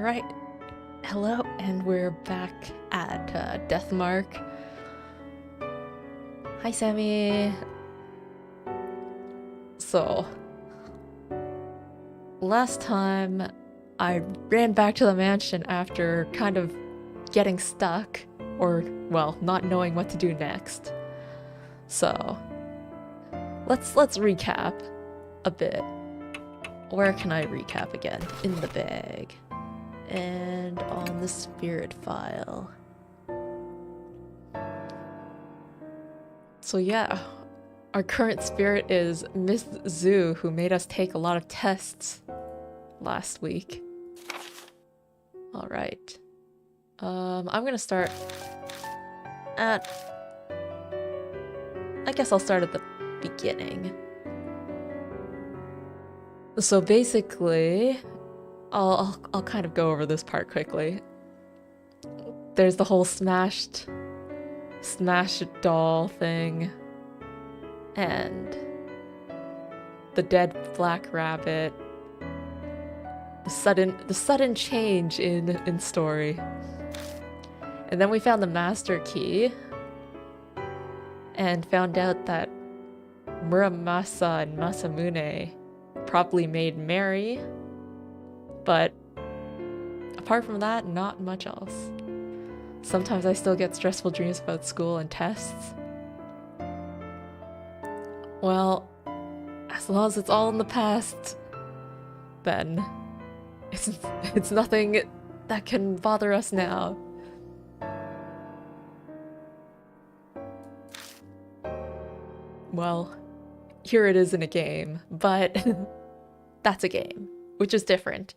Alright, hello, and we're back at Deathmark. Hi, Sammy. So, last time I ran back to the mansion after kind of getting stuck, or, well, not knowing what to do next. So, let's recap a bit. Where can I recap again? In the bag. And on the spirit file. So yeah, our current spirit is Miss Zhu, who made us take a lot of tests last week. Alright. I'm gonna start at... I guess I'll start at the beginning. So basically, I'll kind of go over this part quickly. There's the whole smashed doll thing, and the dead black rabbit. The sudden change in story. And then we found the master key and found out that Muramasa and Masamune probably made Mary, but apart from that, not much else. Sometimes I still get stressful dreams about school and tests. Well, as long as it's all in the past, then it's nothing that can bother us now. Well, here it is in a game, but that's a game, which is different.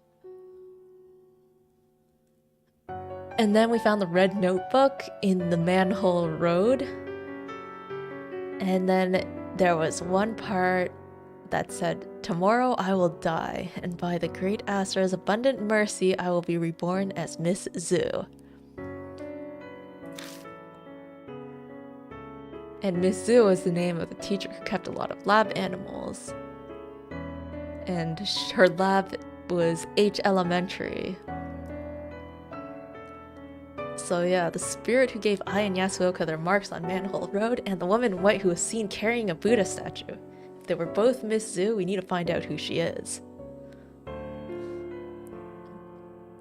And then we found the red notebook in the manhole road. And then there was one part that said, "Tomorrow I will die, and by the great Astra's abundant mercy I will be reborn as Miss Zhu." And Miss Zhu was the name of the teacher who kept a lot of lab animals. And her lab was H Elementary. So yeah, the spirit who gave Ai and Yasuoka their marks on Manhole Road, and the woman in white who was seen carrying a Buddha statue. If they were both Miss Zhu, we need to find out who she is.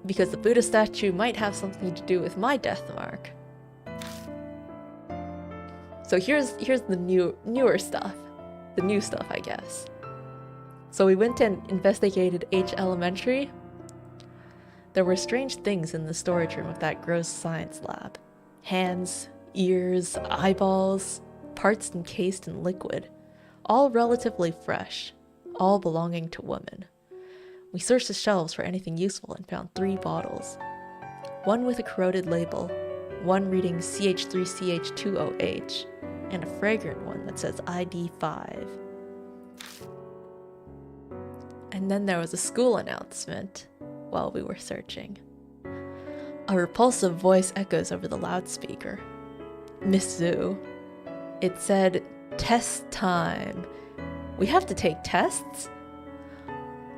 Because the Buddha statue might have something to do with my death mark. So here's the newer stuff. The new stuff, I guess. So we went and investigated H Elementary. There were strange things in the storage room of that gross science lab. Hands, ears, eyeballs, parts encased in liquid. All relatively fresh, all belonging to women. We searched the shelves for anything useful and found 3 bottles. One with a corroded label, one reading CH3CH2OH, and a fragrant one that says ID5. And then there was a school announcement while we were searching. A repulsive voice echoes over the loudspeaker. Miss Zhu. It said, "Test time. We have to take tests?"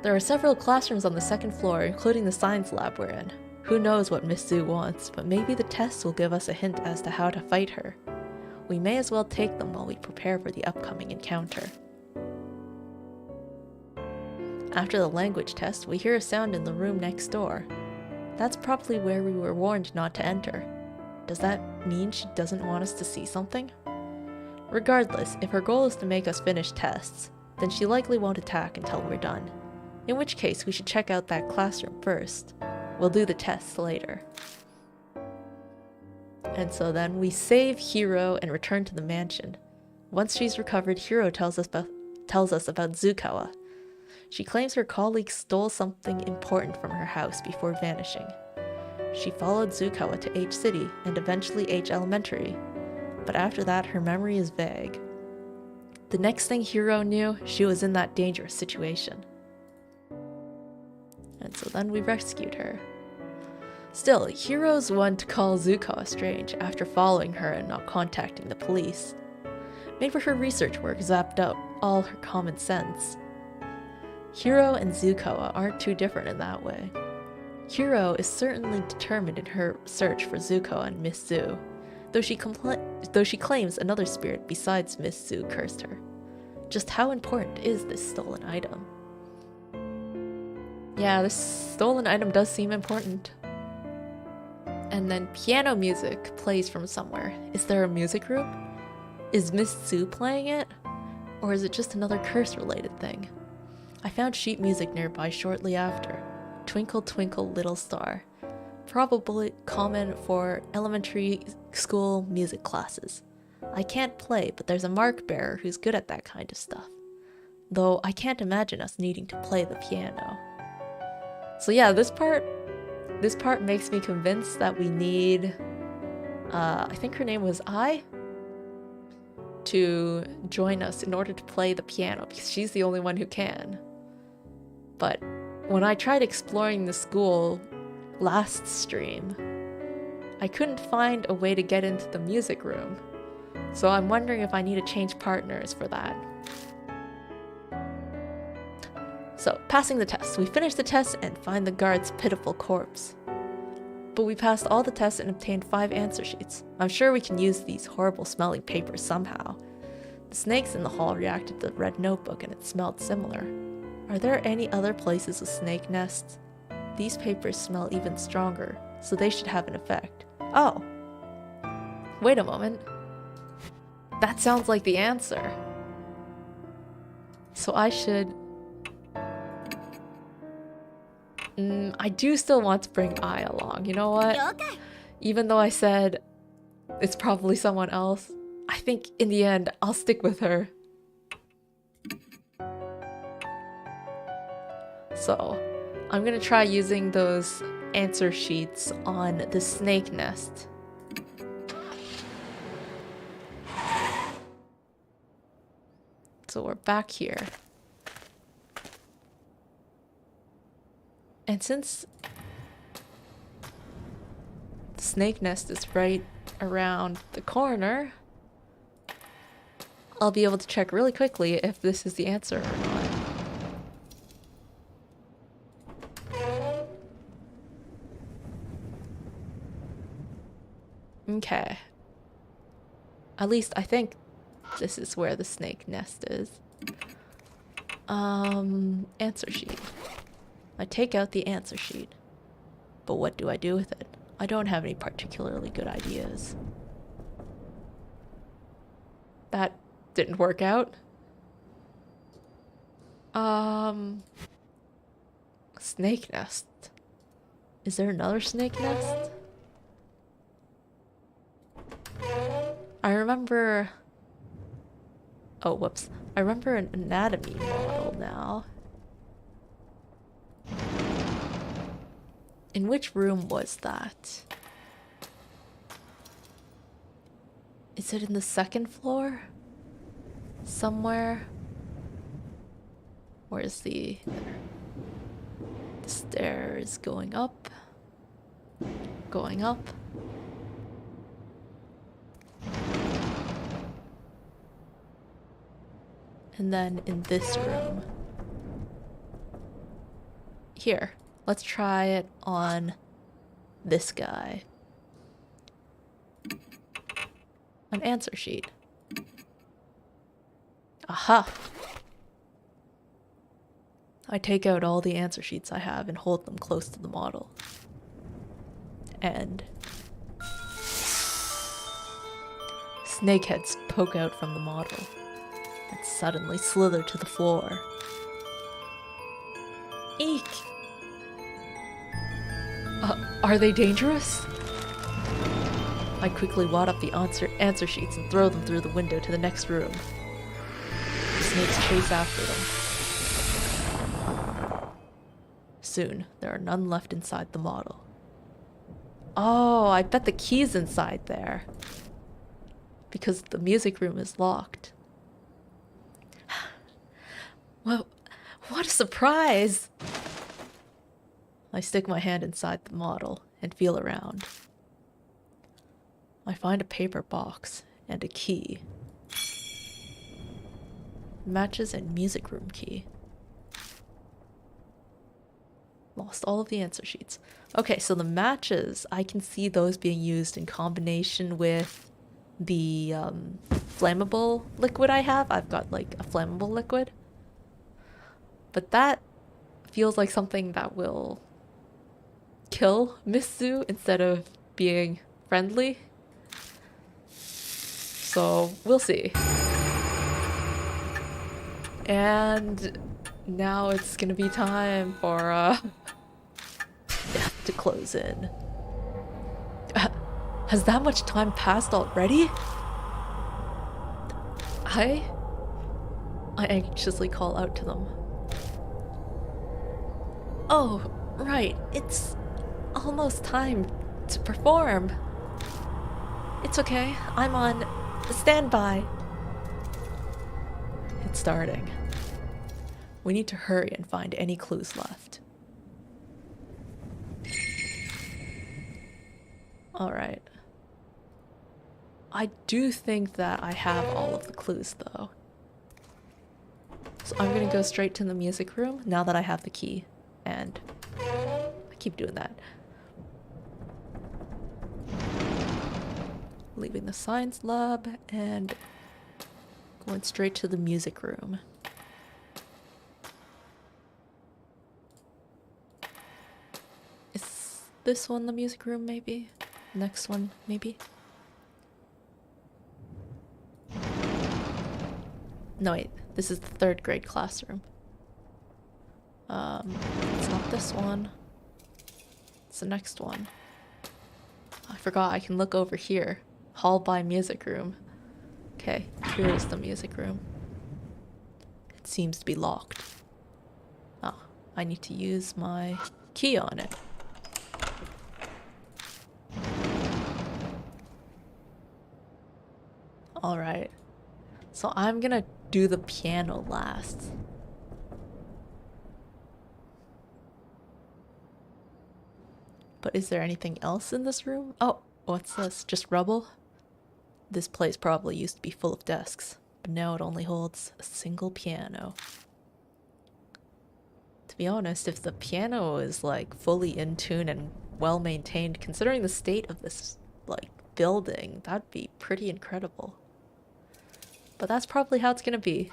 There are several classrooms on the 2nd floor, including the science lab we're in. Who knows what Miss Zhu wants, but maybe the tests will give us a hint as to how to fight her. We may as well take them while we prepare for the upcoming encounter. After the language test, we hear a sound in the room next door. That's probably where we were warned not to enter. Does that mean she doesn't want us to see something? Regardless, if her goal is to make us finish tests, then she likely won't attack until we're done. In which case, we should check out that classroom first. We'll do the tests later. And so then we save Hiro and return to the mansion. Once she's recovered, Hiro tells us about Zukawa. She claims her colleague stole something important from her house before vanishing. She followed Zukawa to H City and eventually H Elementary, but after that her memory is vague. The next thing Hiro knew, she was in that dangerous situation. And so then we rescued her. Still, Hiro's one to call Zukawa strange after following her and not contacting the police. Maybe her research work zapped out all her common sense. Hiro and Zukawa aren't too different in that way. Hiro is certainly determined in her search for Zuko and Miss Zu, though she claims another spirit besides Miss Zu cursed her. Just how important is this stolen item? Yeah, this stolen item does seem important. And then piano music plays from somewhere. Is there a music group? Is Miss Zu playing it? Or is it just another curse-related thing? I found sheet music nearby shortly after. Twinkle Twinkle Little Star. Probably common for elementary school music classes. I can't play, but there's a mark bearer who's good at that kind of stuff. Though I can't imagine us needing to play the piano. So yeah, this part makes me convinced that we need, I think her name was Ai, to join us in order to play the piano, because she's the only one who can. But when I tried exploring the school last stream, I couldn't find a way to get into the music room. So I'm wondering if I need to change partners for that. So, passing the test. We finish the test and find the guard's pitiful corpse. But we passed all the tests and obtained 5 answer sheets. I'm sure we can use these horrible smelling papers somehow. The snakes in the hall reacted to the red notebook and it smelled similar. Are there any other places with snake nests? These papers smell even stronger, so they should have an effect. Oh. Wait a moment. That sounds like the answer. So I should... I do still want to bring Ai along, you know what? Even though I said it's probably someone else, I think in the end I'll stick with her. So, I'm gonna try using those answer sheets on the snake nest. So we're back here. And since the snake nest is right around the corner, I'll be able to check really quickly if this is the answer or not. Okay. At least I think this is where the snake nest is. Answer sheet. I take out the answer sheet. But what do I do with it? I don't have any particularly good ideas. That didn't work out. Snake nest. Is there another snake nest? I remember... Oh, whoops. I remember an anatomy model now. In which room was that? Is it in the second floor? Somewhere? Where's the... There. The stairs going up. Going up. And then in this room. Here. Let's try it on this guy. An answer sheet. Aha! I take out all the answer sheets I have and hold them close to the model. And... snakeheads poke out from the model and suddenly slither to the floor. Eek! Are they dangerous? I quickly wad up the answer sheets and throw them through the window to the next room. The snakes chase after them. Soon, there are none left inside the model. Oh, I bet the key's inside there. Because the music room is locked. Well, what a surprise! I stick my hand inside the model and feel around. I find a paper box and a key. Matches and music room key. Lost all of the answer sheets. Okay, so the matches, I can see those being used in combination with the flammable liquid I have. I've got like a flammable liquid. But that feels like something that will kill Miss Zoo instead of being friendly. So we'll see. And now it's gonna be time for death to close in. Has that much time passed already? I anxiously call out to them. Oh, right, it's almost time to perform. It's okay, I'm on standby. It's starting. We need to hurry and find any clues left. Alright. I do think that I have all of the clues though. So I'm gonna go straight to the music room now that I have the key. And I keep doing that. Leaving the science lab and going straight to the music room. Is this one the music room maybe? Next one maybe? No wait, this is the 3rd grade classroom. It's not this one. It's the next one. I forgot I can look over here. Hall by music room. Okay, here is the music room. It seems to be locked. Oh, I need to use my key on it. Alright. So I'm gonna do the piano last. But is there anything else in this room? Oh, what's this? Just rubble? This place probably used to be full of desks, but now it only holds a single piano. To be honest, if the piano is like fully in tune and well maintained, considering the state of this like building, that'd be pretty incredible. But that's probably how it's gonna be.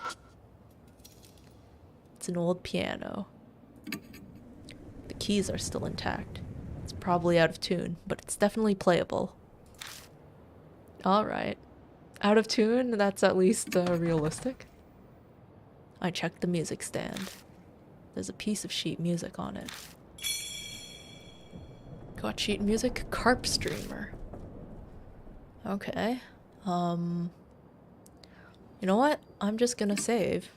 It's an old piano. The keys are still intact. It's probably out of tune, but it's definitely playable. Alright. Out of tune? That's at least realistic. I checked the music stand. There's a piece of sheet music on it. Got sheet music? Carp streamer. Okay. You know what? I'm just gonna save.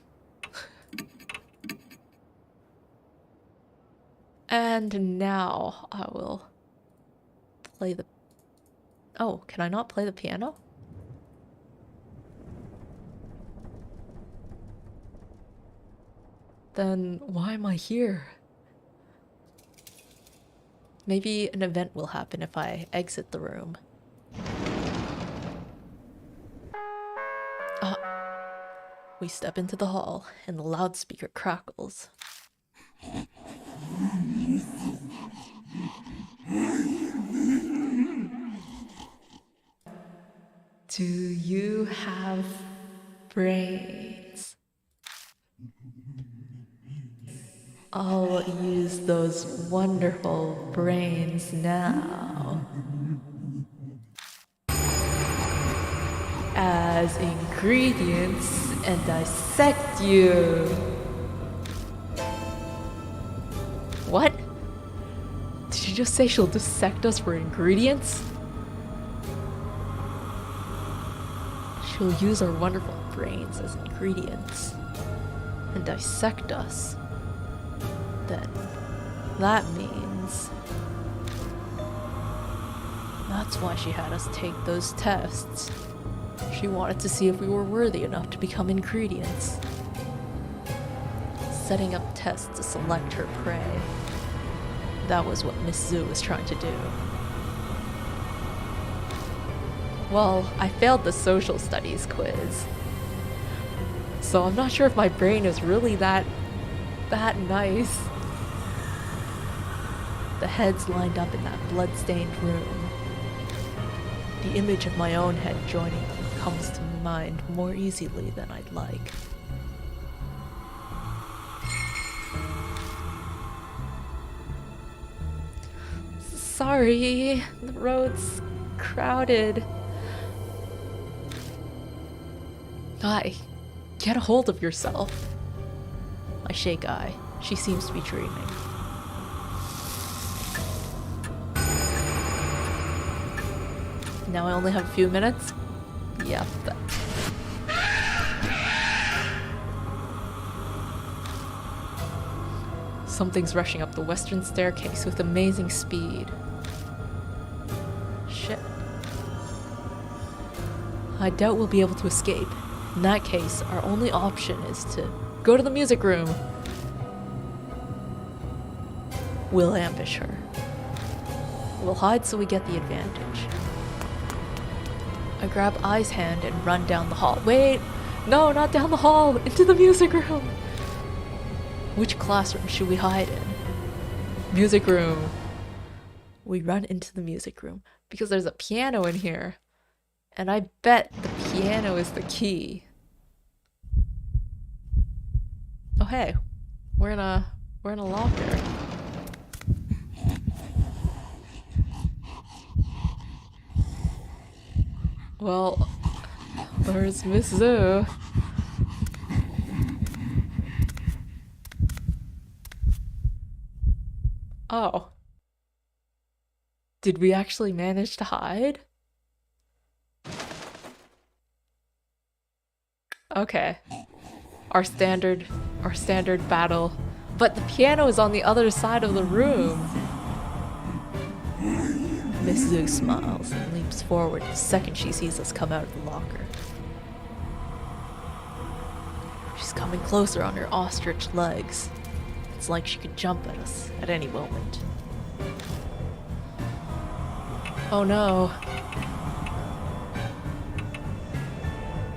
And now I will play the... Oh, can I not play the piano? Then why am I here? Maybe an event will happen if I exit the room. We step into the hall, and the loudspeaker crackles. Do you have brains? I'll use those wonderful brains now as ingredients and dissect you. What? Did you just say she'll dissect us for ingredients? She'll use our wonderful brains as ingredients and dissect us. Then that means that's why she had us take those tests. She wanted to see if we were worthy enough to become ingredients. Setting up tests to select her prey. That was what Miss Zoo was trying to do. Well, I failed the social studies quiz. So I'm not sure if my brain is really that nice. The heads lined up in that blood-stained room. The image of my own head joining them comes to mind more easily than I'd like. Sorry, the road's crowded. Guy, get a hold of yourself. I shake Ai. She seems to be dreaming. Now I only have a few minutes? Yep. Something's rushing up the western staircase with amazing speed. Shit. I doubt we'll be able to escape. In that case, our only option is to go to the music room. We'll ambush her. We'll hide so we get the advantage. I grab Ai's hand and run down the hall. Wait! No, not down the hall! Into the music room! Which classroom should we hide in? Music room. We run into the music room because there's a piano in here. And I bet the piano is the key. Oh hey, we're in a locker. Well, where's Miss Zoo? Oh. Did we actually manage to hide? Okay. Our standard battle. But the piano is on the other side of the room. Miss Zoo smiles and leaps forward the second she sees us come out of the locker. She's coming closer on her ostrich legs. It's like she could jump at us at any moment. Oh no.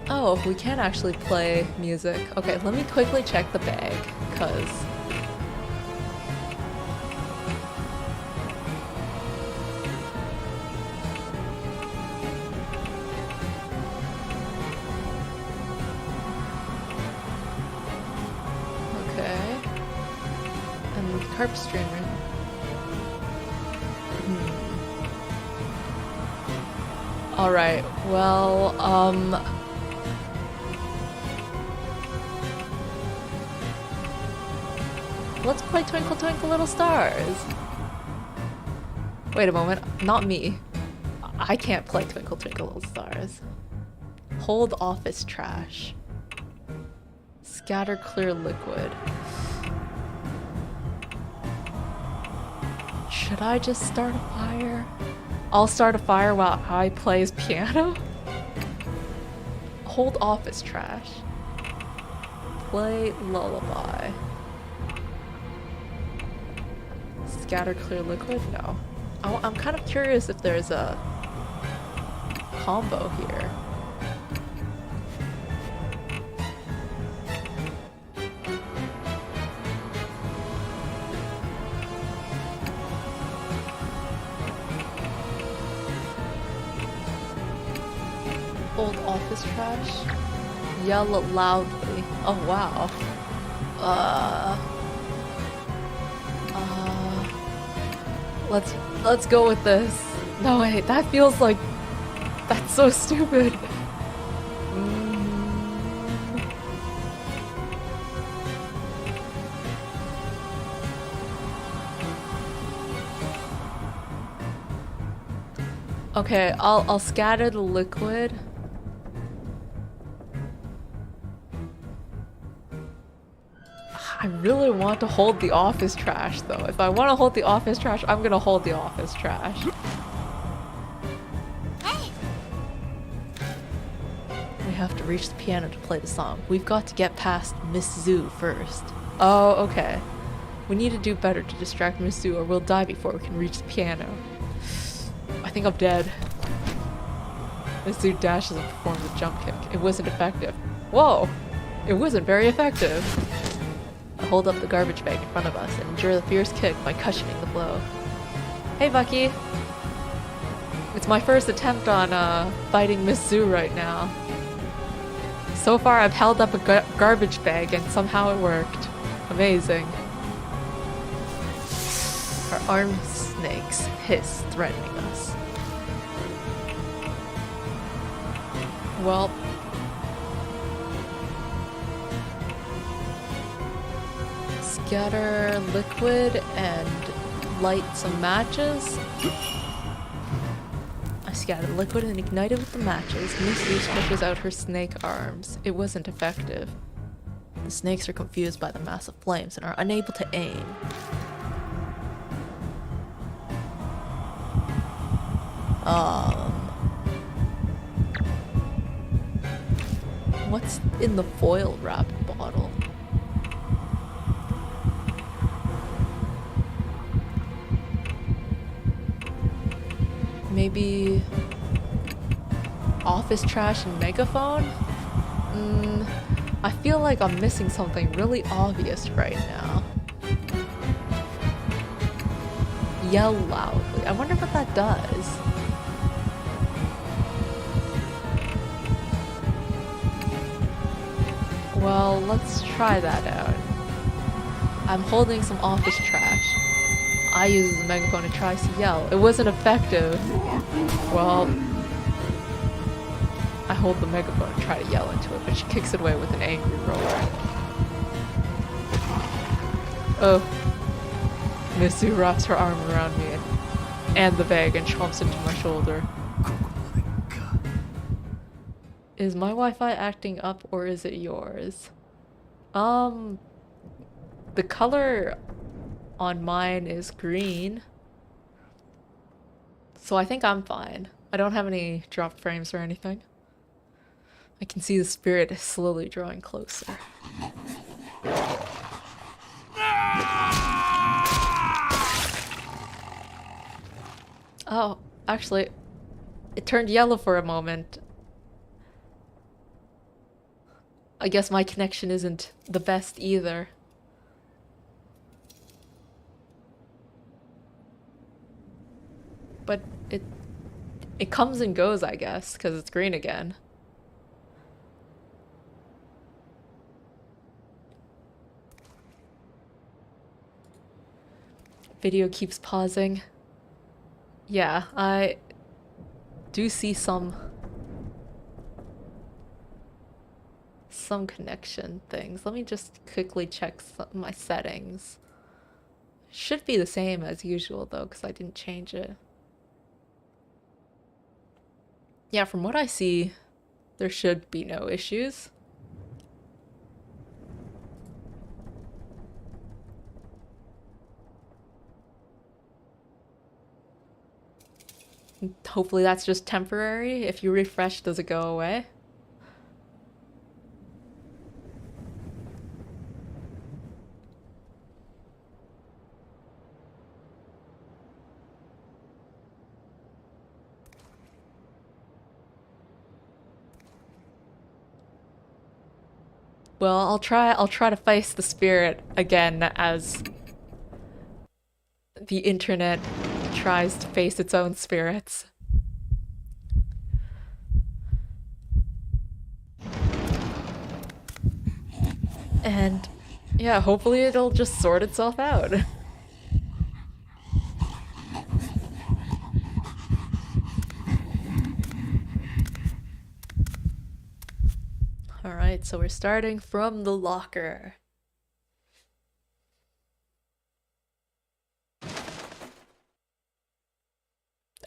Oh, we can actually play music. Okay, let me quickly check the bag, cause... Okay. And carp streamer. Alright, well, let's play Twinkle Twinkle Little Stars. Wait a moment, not me. I can't play Twinkle Twinkle Little Stars. Hold office trash. Scatter clear liquid. Should I just start a fire? I'll start a fire while I plays piano? Hold office trash. Play lullaby. Scatter clear liquid? No. I'm kind of curious if there's a combo here. Old office trash. Yell loudly. Oh wow. Let's go with this. No wait, that feels like that's so stupid. Okay, I'll scatter the liquid. I really want to hold the office trash though. If I want to hold the office trash, I'm gonna hold the office trash. Hey. We have to reach the piano to play the song. We've got to get past Miss Zoo first. Oh, okay. We need to do better to distract Miss Zoo or we'll die before we can reach the piano. I think I'm dead. Miss Zoo dashes and performs a jump kick. It wasn't effective. Whoa! It wasn't very effective. I hold up the garbage bag in front of us and endure the fierce kick by cushioning the blow. Hey, Bucky. It's my first attempt on fighting Miss Zoo right now. So far, I've held up a garbage bag and somehow it worked. Amazing. Our armed snakes hiss, threatening us. Well, scatter liquid and light some matches. I scattered liquid and ignited with the matches. Miss Zoo stretches out her snake arms. It wasn't effective. The snakes are confused by the massive flames and are unable to aim. What's in the foil wrapped bottle? Maybe office trash and megaphone? I feel like I'm missing something really obvious right now. Yell loudly. I wonder what that does. Well, let's try that out. I'm holding some office trash. I use the megaphone and tries to yell. It wasn't effective. Well, I hold the megaphone and try to yell into it, but she kicks it away with an angry roar. Oh. Miss Zoo wraps her arm around me and the bag and chomps into my shoulder. Is my Wi-Fi acting up or is it yours? The color on mine is green. So I think I'm fine. I don't have any dropped frames or anything. I can see the spirit slowly drawing closer. Oh, actually, it turned yellow for a moment. I guess my connection isn't the best either. But it comes and goes, I guess, because it's green again. Video keeps pausing. Yeah, I do see some connection things. Let me just quickly check my settings. Should be the same as usual though, because I didn't change it. Yeah, from what I see, there should be no issues. Hopefully that's just temporary. If you refresh, does it go away? Well, I'll try to face the spirit again as the internet tries to face its own spirits. And yeah, hopefully it'll just sort itself out. Alright, so we're starting from the locker.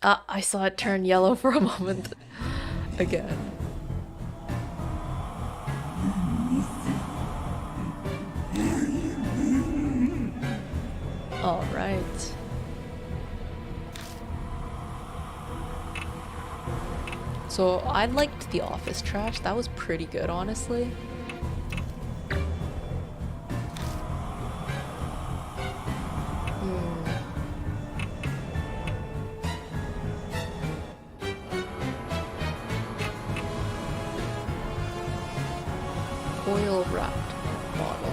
I saw it turn yellow for a moment again. Alright. So I liked the office trash. That was pretty good, honestly. Oil wrapped bottle.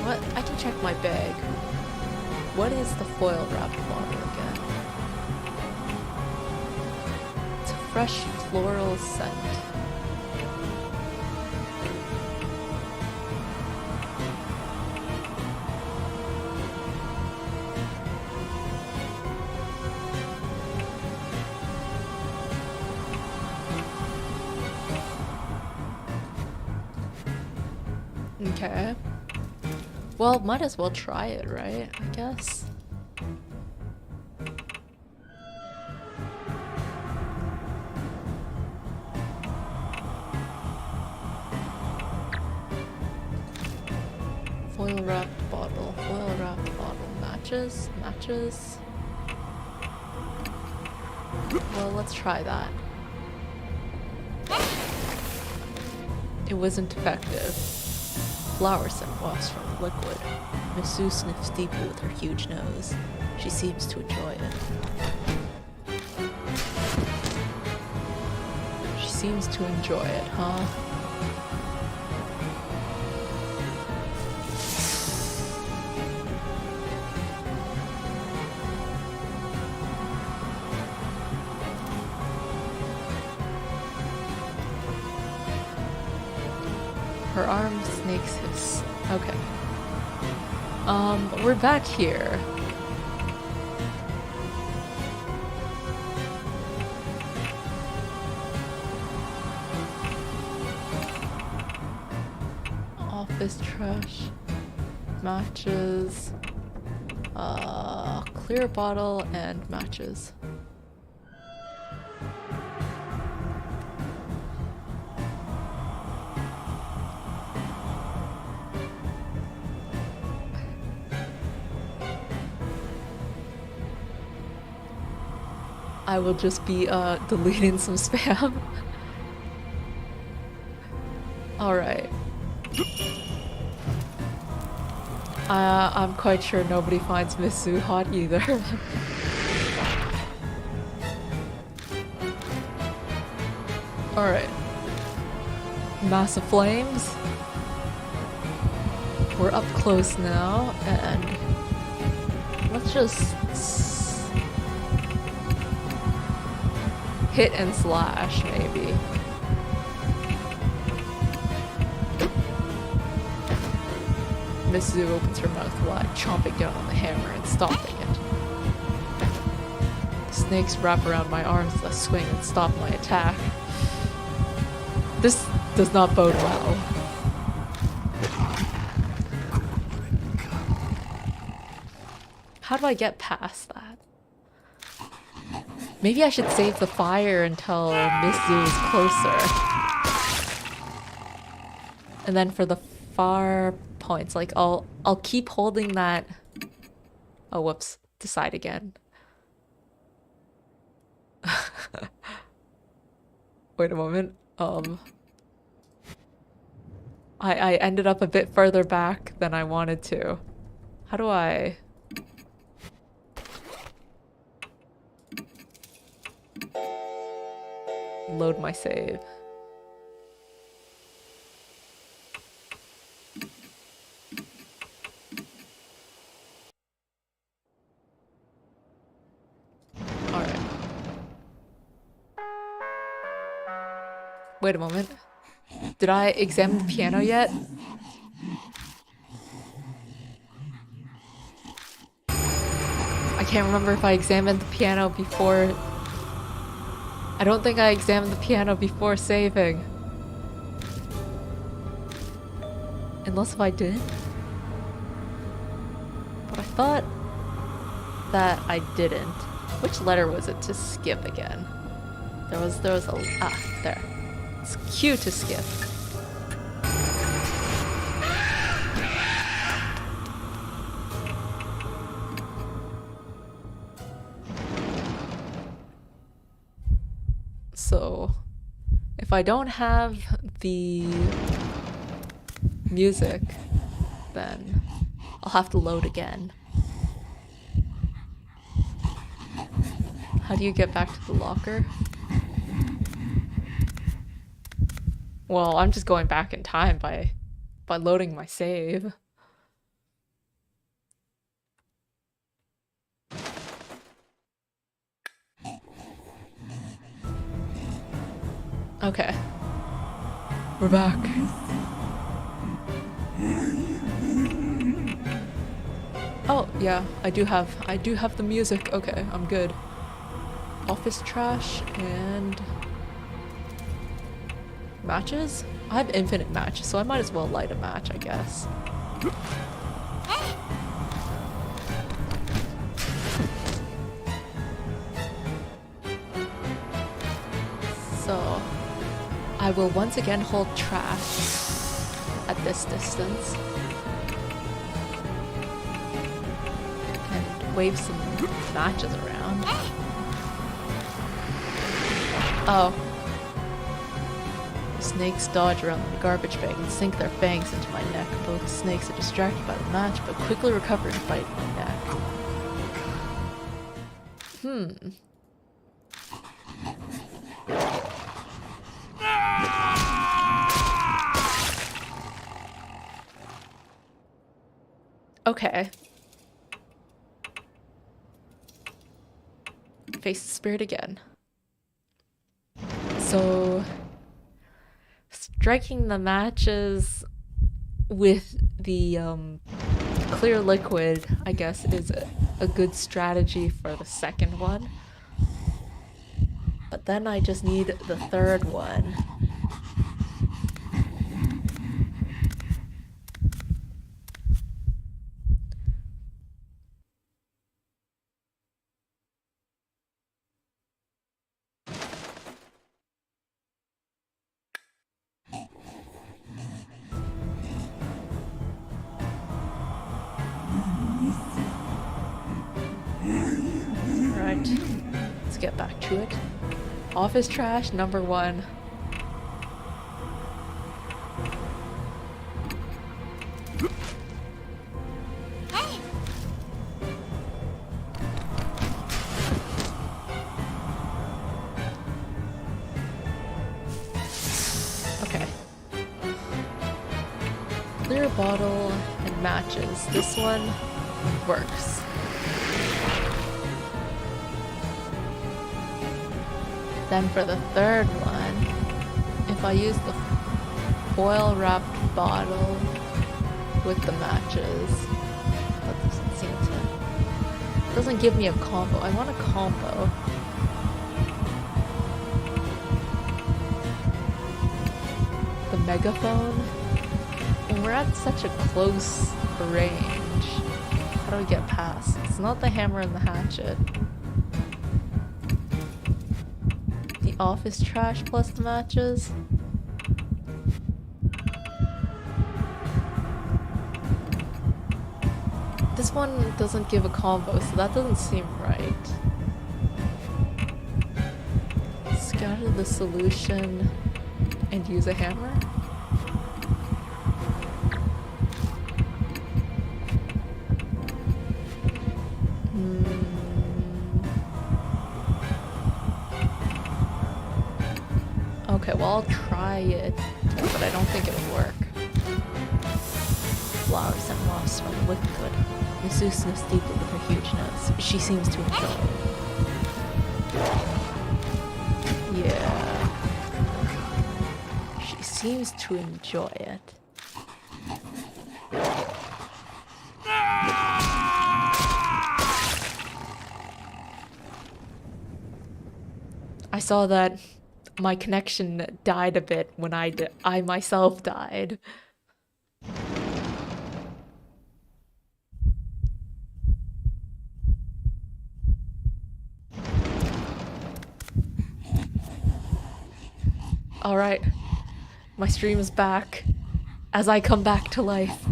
What? I can check my bag. What is the foil wrapped bottle again? It's a fresh floral scent. Okay. Well, might as well try it, right? I guess. Foil wrapped bottle. Foil wrapped bottle. Matches? Matches? Well, let's try that. It wasn't effective. Flower scent wafts from the liquid. Miss sniffs deeply with her huge nose. She seems to enjoy it. She seems to enjoy it, huh? Her arm snakes his... Okay. We're back here. Office trash. Matches. Clear bottle and matches. I will just be deleting some spam. Alright. I'm quite sure nobody finds Miss Sue hot either. Alright. Massive flames. We're up close now, and let's just hit and slash, maybe. Miss Zoo opens her mouth wide, chomping down on the hammer and stomping it. The snakes wrap around my arms as I swing and stop my attack. This does not bode well. How do I get past that? Maybe I should save the fire until Miss Zoo is closer. And then for the far points, like I'll keep holding that. Oh, whoops. Decide again. Wait a moment. I ended up a bit further back than I wanted to. How do I... load my save? Alright. Wait a moment. Did I examine the piano yet? I can't remember if I examined the piano before... I don't think I examined the piano before saving. Unless if I did. But I thought that I didn't. Which letter was it to skip again? There was a... ah, there. It's Q to skip. So, if I don't have the music, then I'll have to load again. How do you get back to the locker? Well, I'm just going back in time by loading my save. Okay. We're back. Oh, yeah, I do have the music. Okay, I'm good. Office trash and matches? I have infinite matches, so I might as well light a match, I guess. So, I will once again hold trash at this distance and wave some matches around. Oh. The snakes dodge around the garbage bag and sink their fangs into my neck. Both snakes are distracted by the match, but quickly recover and bite my neck. Okay. Face the spirit again. So, striking the matches with the clear liquid, I guess, is a good strategy for the second one. But then I just need the third one. Alright, let's get back to it. Office trash, number 1. Okay. Clear bottle and matches. This one works. Then for the third one, if I use the foil wrapped bottle with the matches, that doesn't seem to... It doesn't give me a combo. I want a combo. The megaphone? When we're at such a close range, how do we get past? It's not the hammer and the hatchet. Office trash plus the matches. This one doesn't give a combo, so that doesn't seem right. Scatter the solution and use a hammer? Okay, well I'll try it, but I don't think it'll work. Flowers and moss smell liquid. NEKOZOU sniffs deeply with her huge nose. She seems to enjoy it. Yeah. She seems to enjoy it. I saw that my connection died a bit when I myself died. Alright, my stream is back as I come back to life.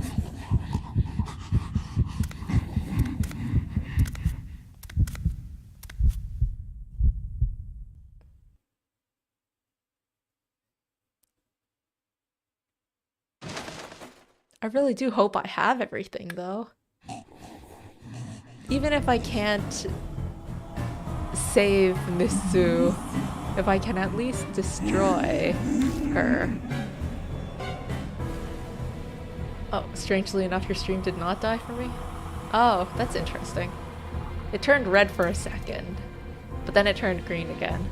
I really do hope I have everything, though. Even if I can't save NEKOZOU, if I can at least destroy her. Oh, strangely enough, your stream did not die for me? Oh, that's interesting. It turned red for a second, but then it turned green again.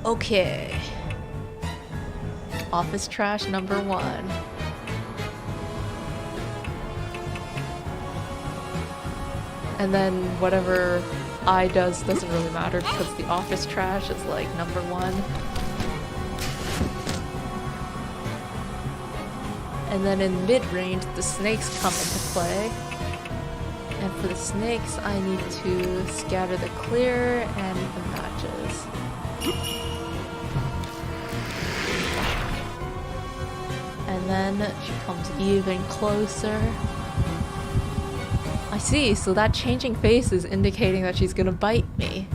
Okay. Office trash number 1. And then whatever I does doesn't really matter because the office trash is like number 1. And then in mid-range, the snakes come into play. And for the snakes, I need to scatter the clear and the matches. And then she comes even closer. I see, so that changing face is indicating that she's gonna bite me.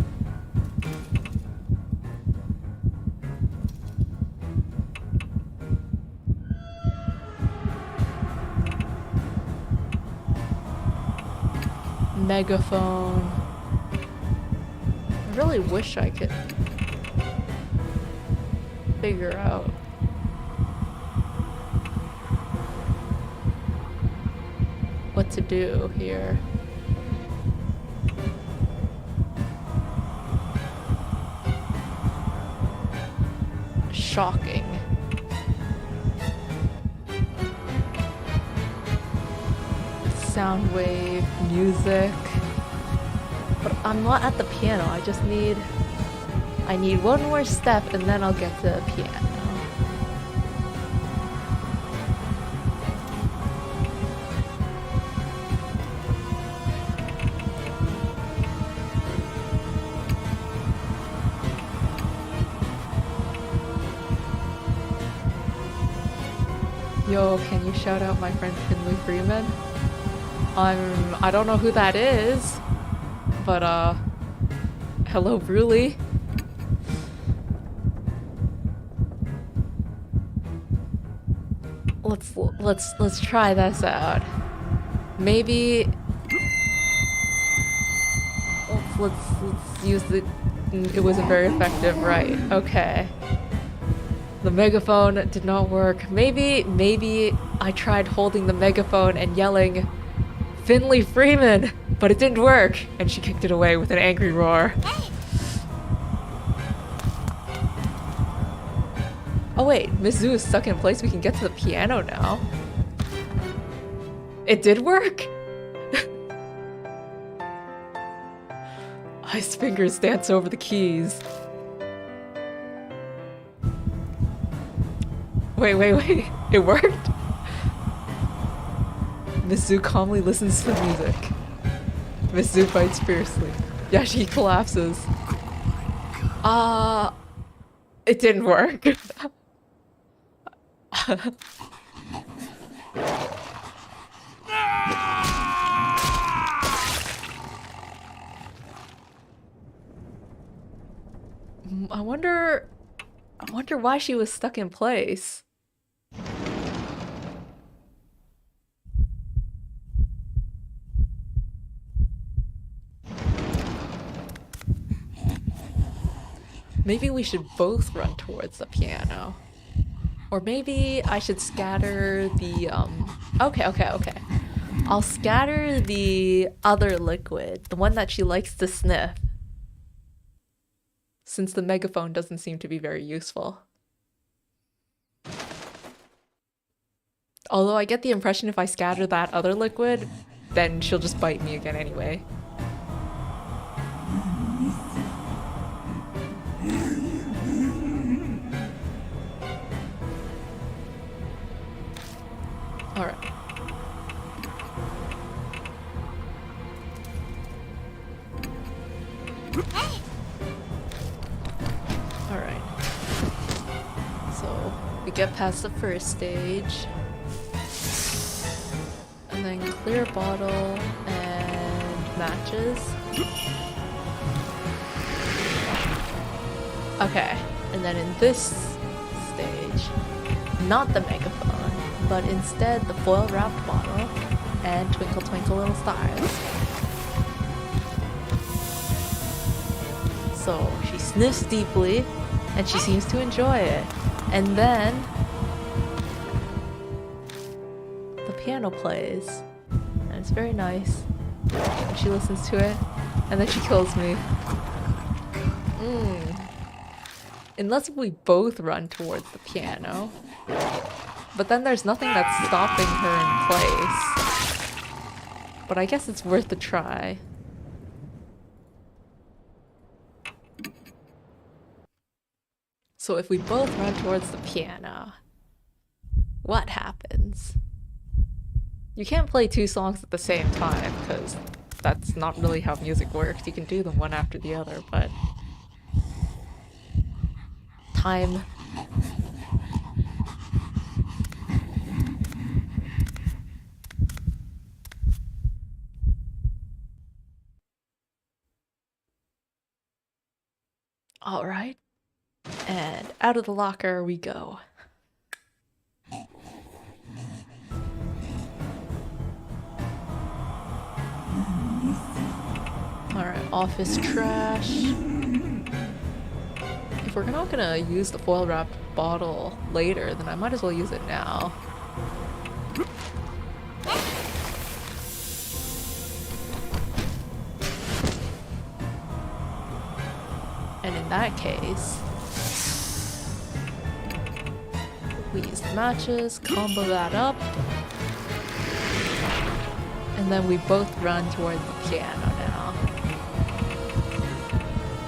Megaphone. I really wish I could figure out what to do here. Shocking. Sound wave, music. But I'm not at the piano, I need one more step and then I'll get to the piano. Yo, can you shout out my friend Finley Freeman? I don't know who that is, but hello Bruley. Let's try this out. Maybe let's use the. It wasn't very effective, right? Okay. The megaphone did not work. Maybe I tried holding the megaphone and yelling, Finley Freeman, but it didn't work, and she kicked it away with an angry roar. Oh wait, Miss Zoo is stuck in place. We can get to the piano now. It did work? Ice fingers dance over the keys. Wait. It worked? Miss Zoo calmly listens to the music. Miss Zoo fights fiercely. Yeah, she collapses. It didn't work. I wonder why she was stuck in place. Maybe we should both run towards the piano. Or maybe I should scatter the, Okay. I'll scatter the other liquid, the one that she likes to sniff. Since the megaphone doesn't seem to be very useful. Although I get the impression if I scatter that other liquid, then she'll just bite me again anyway. Alright. Alright. So, we get past the first stage. And then clear bottle and matches. Okay. And then in this stage, not the megaphone, but instead the foil wrapped bottle and Twinkle Twinkle Little Stars. So she sniffs deeply and she seems to enjoy it. And then the piano plays and it's very nice. And she listens to it and then she kills me. Unless we both run towards the piano. But then there's nothing that's stopping her in place. But I guess it's worth a try. So if we both run towards the piano, what happens? You can't play two songs at the same time, because that's not really how music works. You can do them one after the other, but... Time. Alright. And out of the locker we go. Alright, office trash. If we're not gonna use the foil wrapped bottle later, then I might as well use it now. And in that case, we use the matches, combo that up, and then we both run toward the piano now.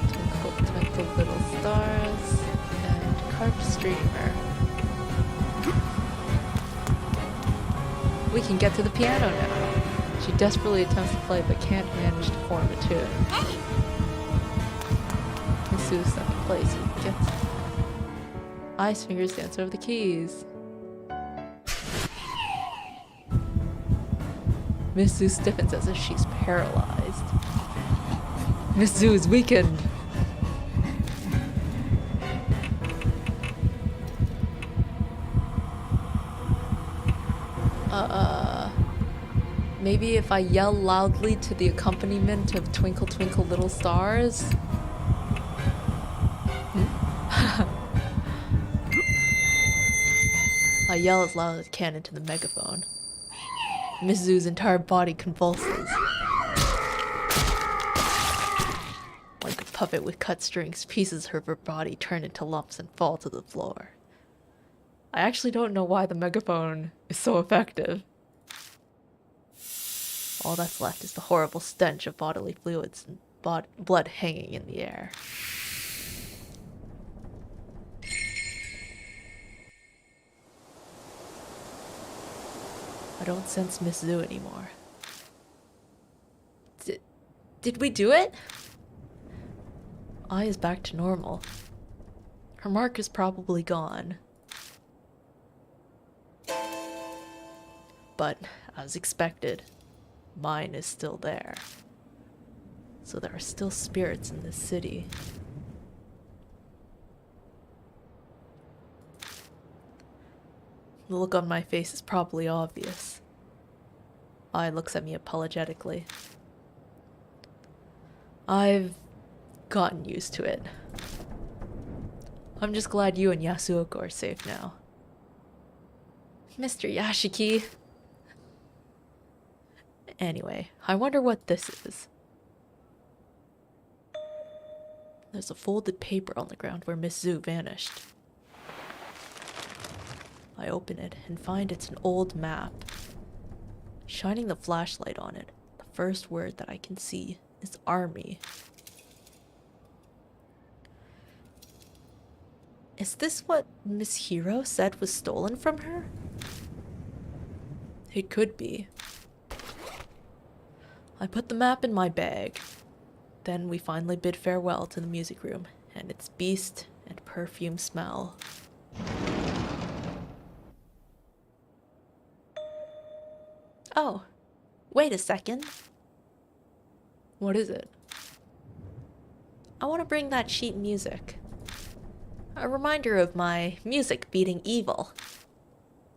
Twinkle, twinkle, little stars, and carp streamer. We can get to the piano now. She desperately attempts to play but can't manage to form a tune. Missu's second place, he gets it. Ice fingers dance over the keys. Miss Zoo stiffens as if she's paralyzed. Miss Zoo is weakened. Maybe if I yell loudly to the accompaniment of Twinkle Twinkle Little Stars? I yell as loud as I can into the megaphone. Miss Zoo's entire body convulses. Like a puppet with cut strings, pieces of her body turn into lumps and fall to the floor. I actually don't know why the megaphone is so effective. All that's left is the horrible stench of bodily fluids and blood hanging in the air. I don't sense Miss Zoo anymore. Did we do it? Eye is back to normal. Her mark is probably gone. But, as expected, mine is still there. So there are still spirits in this city. The look on my face is probably obvious. Ai looks at me apologetically. I've gotten used to it. I'm just glad you and Yasuoko are safe now. Mr. Yashiki. Anyway, I wonder what this is. There's a folded paper on the ground where Miss Zoo vanished. I open it and find it's an old map. Shining the flashlight on it, the first word that I can see is army. Is this what Miss Hiro said was stolen from her? It could be. I put the map in my bag. Then we finally bid farewell to the music room and its beast and perfume smell. Oh, wait a second. What is it? I want to bring that sheet music. A reminder of my music beating evil.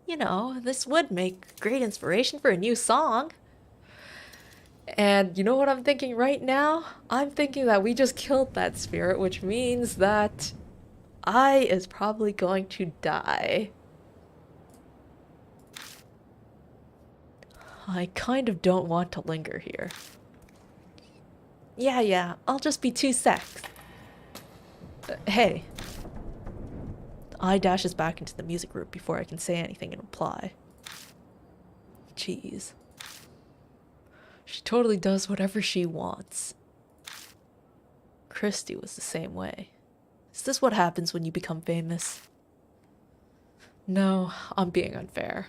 You know, this would make great inspiration for a new song. And you know what I'm thinking right now? I'm thinking that we just killed that spirit, which means that I is probably going to die. I kind of don't want to linger here. Yeah, I'll just be 2 secs. Hey, I dashes back into the music room before I can say anything in reply. Jeez. She totally does whatever she wants. Christy was the same way. Is this what happens when you become famous? No, I'm being unfair.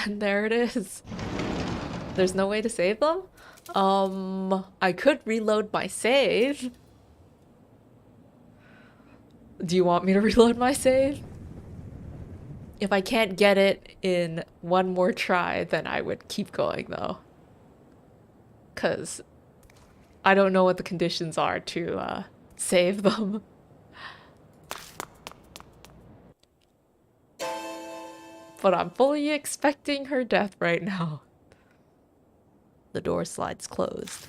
And there it is. There's no way to save them? I could reload my save. Do you want me to reload my save? If I can't get it in one more try, then I would keep going though. 'Cause I don't know what the conditions are to save them. But I'm fully expecting her death right now. The door slides closed.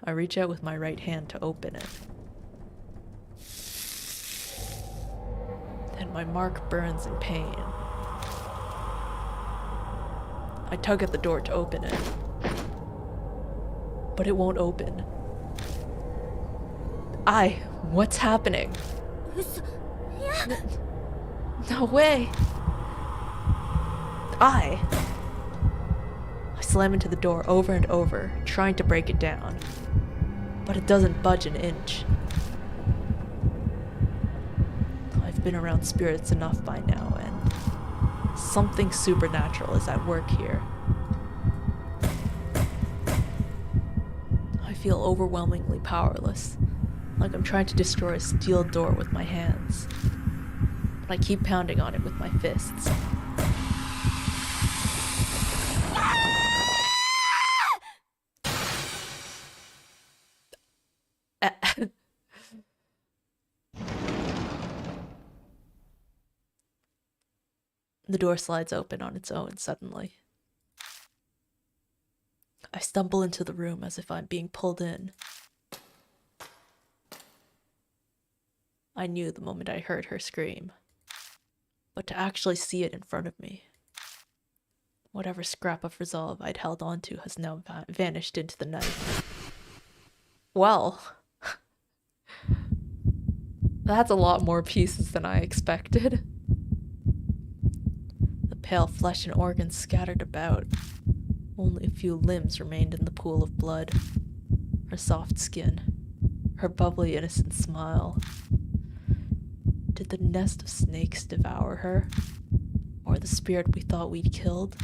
I reach out with my right hand to open it. Then my mark burns in pain. I tug at the door to open it. But it won't open. What's happening? No way. I slam into the door over and over, trying to break it down. But it doesn't budge an inch. I've been around spirits enough by now, and something supernatural is at work here. I feel overwhelmingly powerless, like I'm trying to destroy a steel door with my hands. But I keep pounding on it with my fists. The door slides open on its own suddenly. I stumble into the room as if I'm being pulled in. I knew the moment I heard her scream. But to actually see it in front of me, whatever scrap of resolve I'd held onto has now vanished into the night. Well, that's a lot more pieces than I expected. The pale flesh and organs scattered about. Only a few limbs remained in the pool of blood. Her soft skin, her bubbly innocent smile. Did the nest of snakes devour her? Or the spirit we thought we'd killed?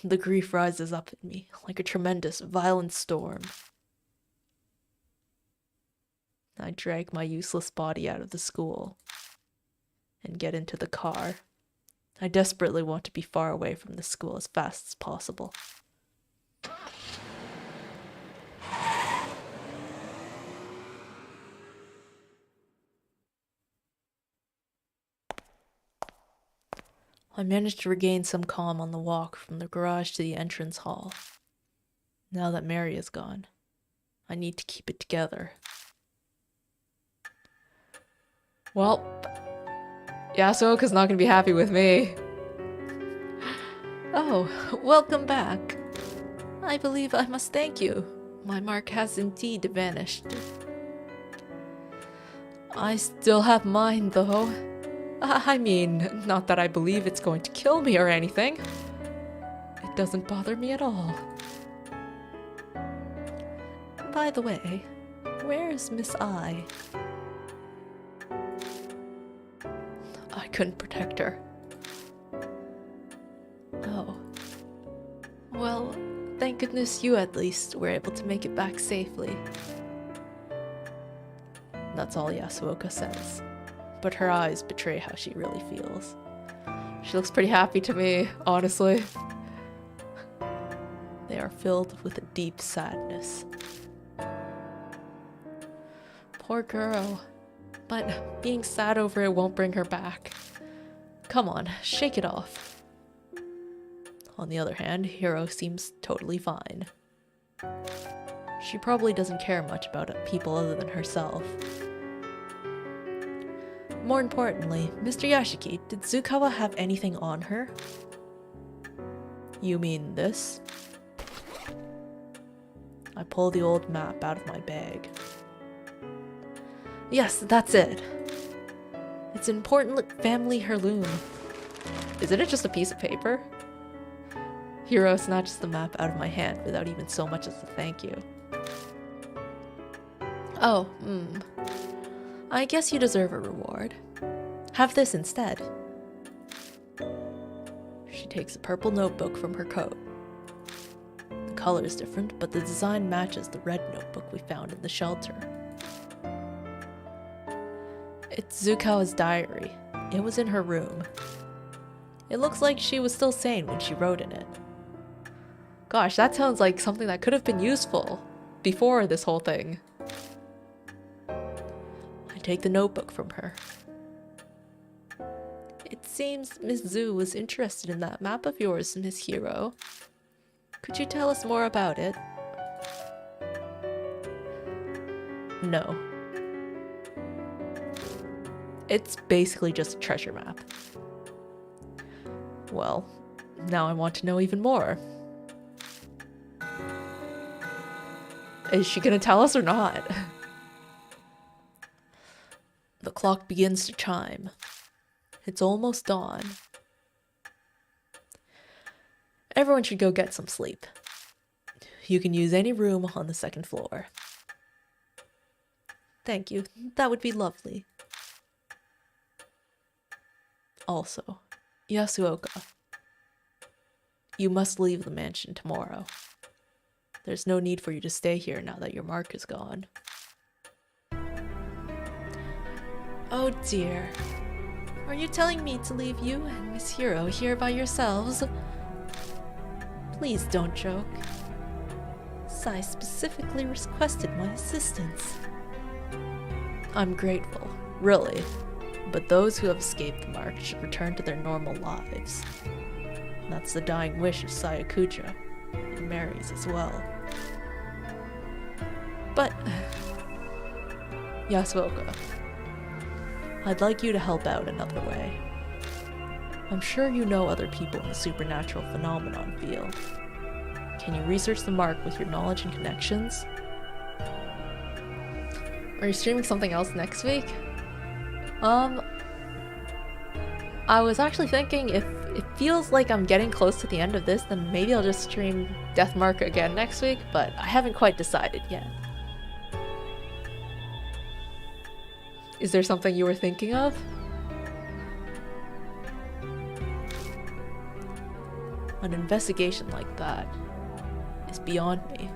The grief rises up in me like a tremendous, violent storm. I drag my useless body out of the school and get into the car. I desperately want to be far away from the school as fast as possible. I managed to regain some calm on the walk from the garage to the entrance hall. Now that Mary is gone, I need to keep it together. Well, Yasuoka's not gonna be happy with me. Oh, welcome back. I believe I must thank you. My mark has indeed vanished. I still have mine, though. I mean, not that I believe it's going to kill me or anything. It doesn't bother me at all. By the way, where's Miss I? I couldn't protect her. Oh. Well, thank goodness you at least were able to make it back safely. That's all Yasuoka says. But her eyes betray how she really feels. She looks pretty happy to me, honestly. They are filled with a deep sadness. Poor girl. But being sad over it won't bring her back. Come on, shake it off. On the other hand, Hiro seems totally fine. She probably doesn't care much about people other than herself. More importantly, Mr. Yashiki, did Zukawa have anything on her? You mean this? I pull the old map out of my bag. Yes, that's it. It's an important family heirloom. Isn't it just a piece of paper? Hiro snatches the map out of my hand without even so much as a thank you. Oh, I guess you deserve a reward. Have this instead. She takes a purple notebook from her coat. The color is different, but the design matches the red notebook we found in the shelter. It's Zukawa's diary. It was in her room. It looks like she was still sane when she wrote in it. Gosh, that sounds like something that could have been useful before this whole thing. I take the notebook from her. It seems Miss Zu was interested in that map of yours, Miss Hiro. Could you tell us more about it? No. It's basically just a treasure map. Well, now I want to know even more. Is she gonna tell us or not? The clock begins to chime. It's almost dawn. Everyone should go get some sleep. You can use any room on the second floor. Thank you. That would be lovely. Also, Yasuoka, you must leave the mansion tomorrow. There's no need for you to stay here now that your mark is gone. Oh dear. Are you telling me to leave you and Miss Hiro here by yourselves? Please don't joke. Sai specifically requested my assistance. I'm grateful, really. But those who have escaped the mark should return to their normal lives. That's the dying wish of Sayakucha, and Mary's as well. But, Yasuoka, I'd like you to help out another way. I'm sure you know other people in the supernatural phenomenon field. Can you research the mark with your knowledge and connections? Are you streaming something else next week? I was actually thinking if it feels like I'm getting close to the end of this, then maybe I'll just stream Death Mark again next week, but I haven't quite decided yet. Is there something you were thinking of? An investigation like that is beyond me.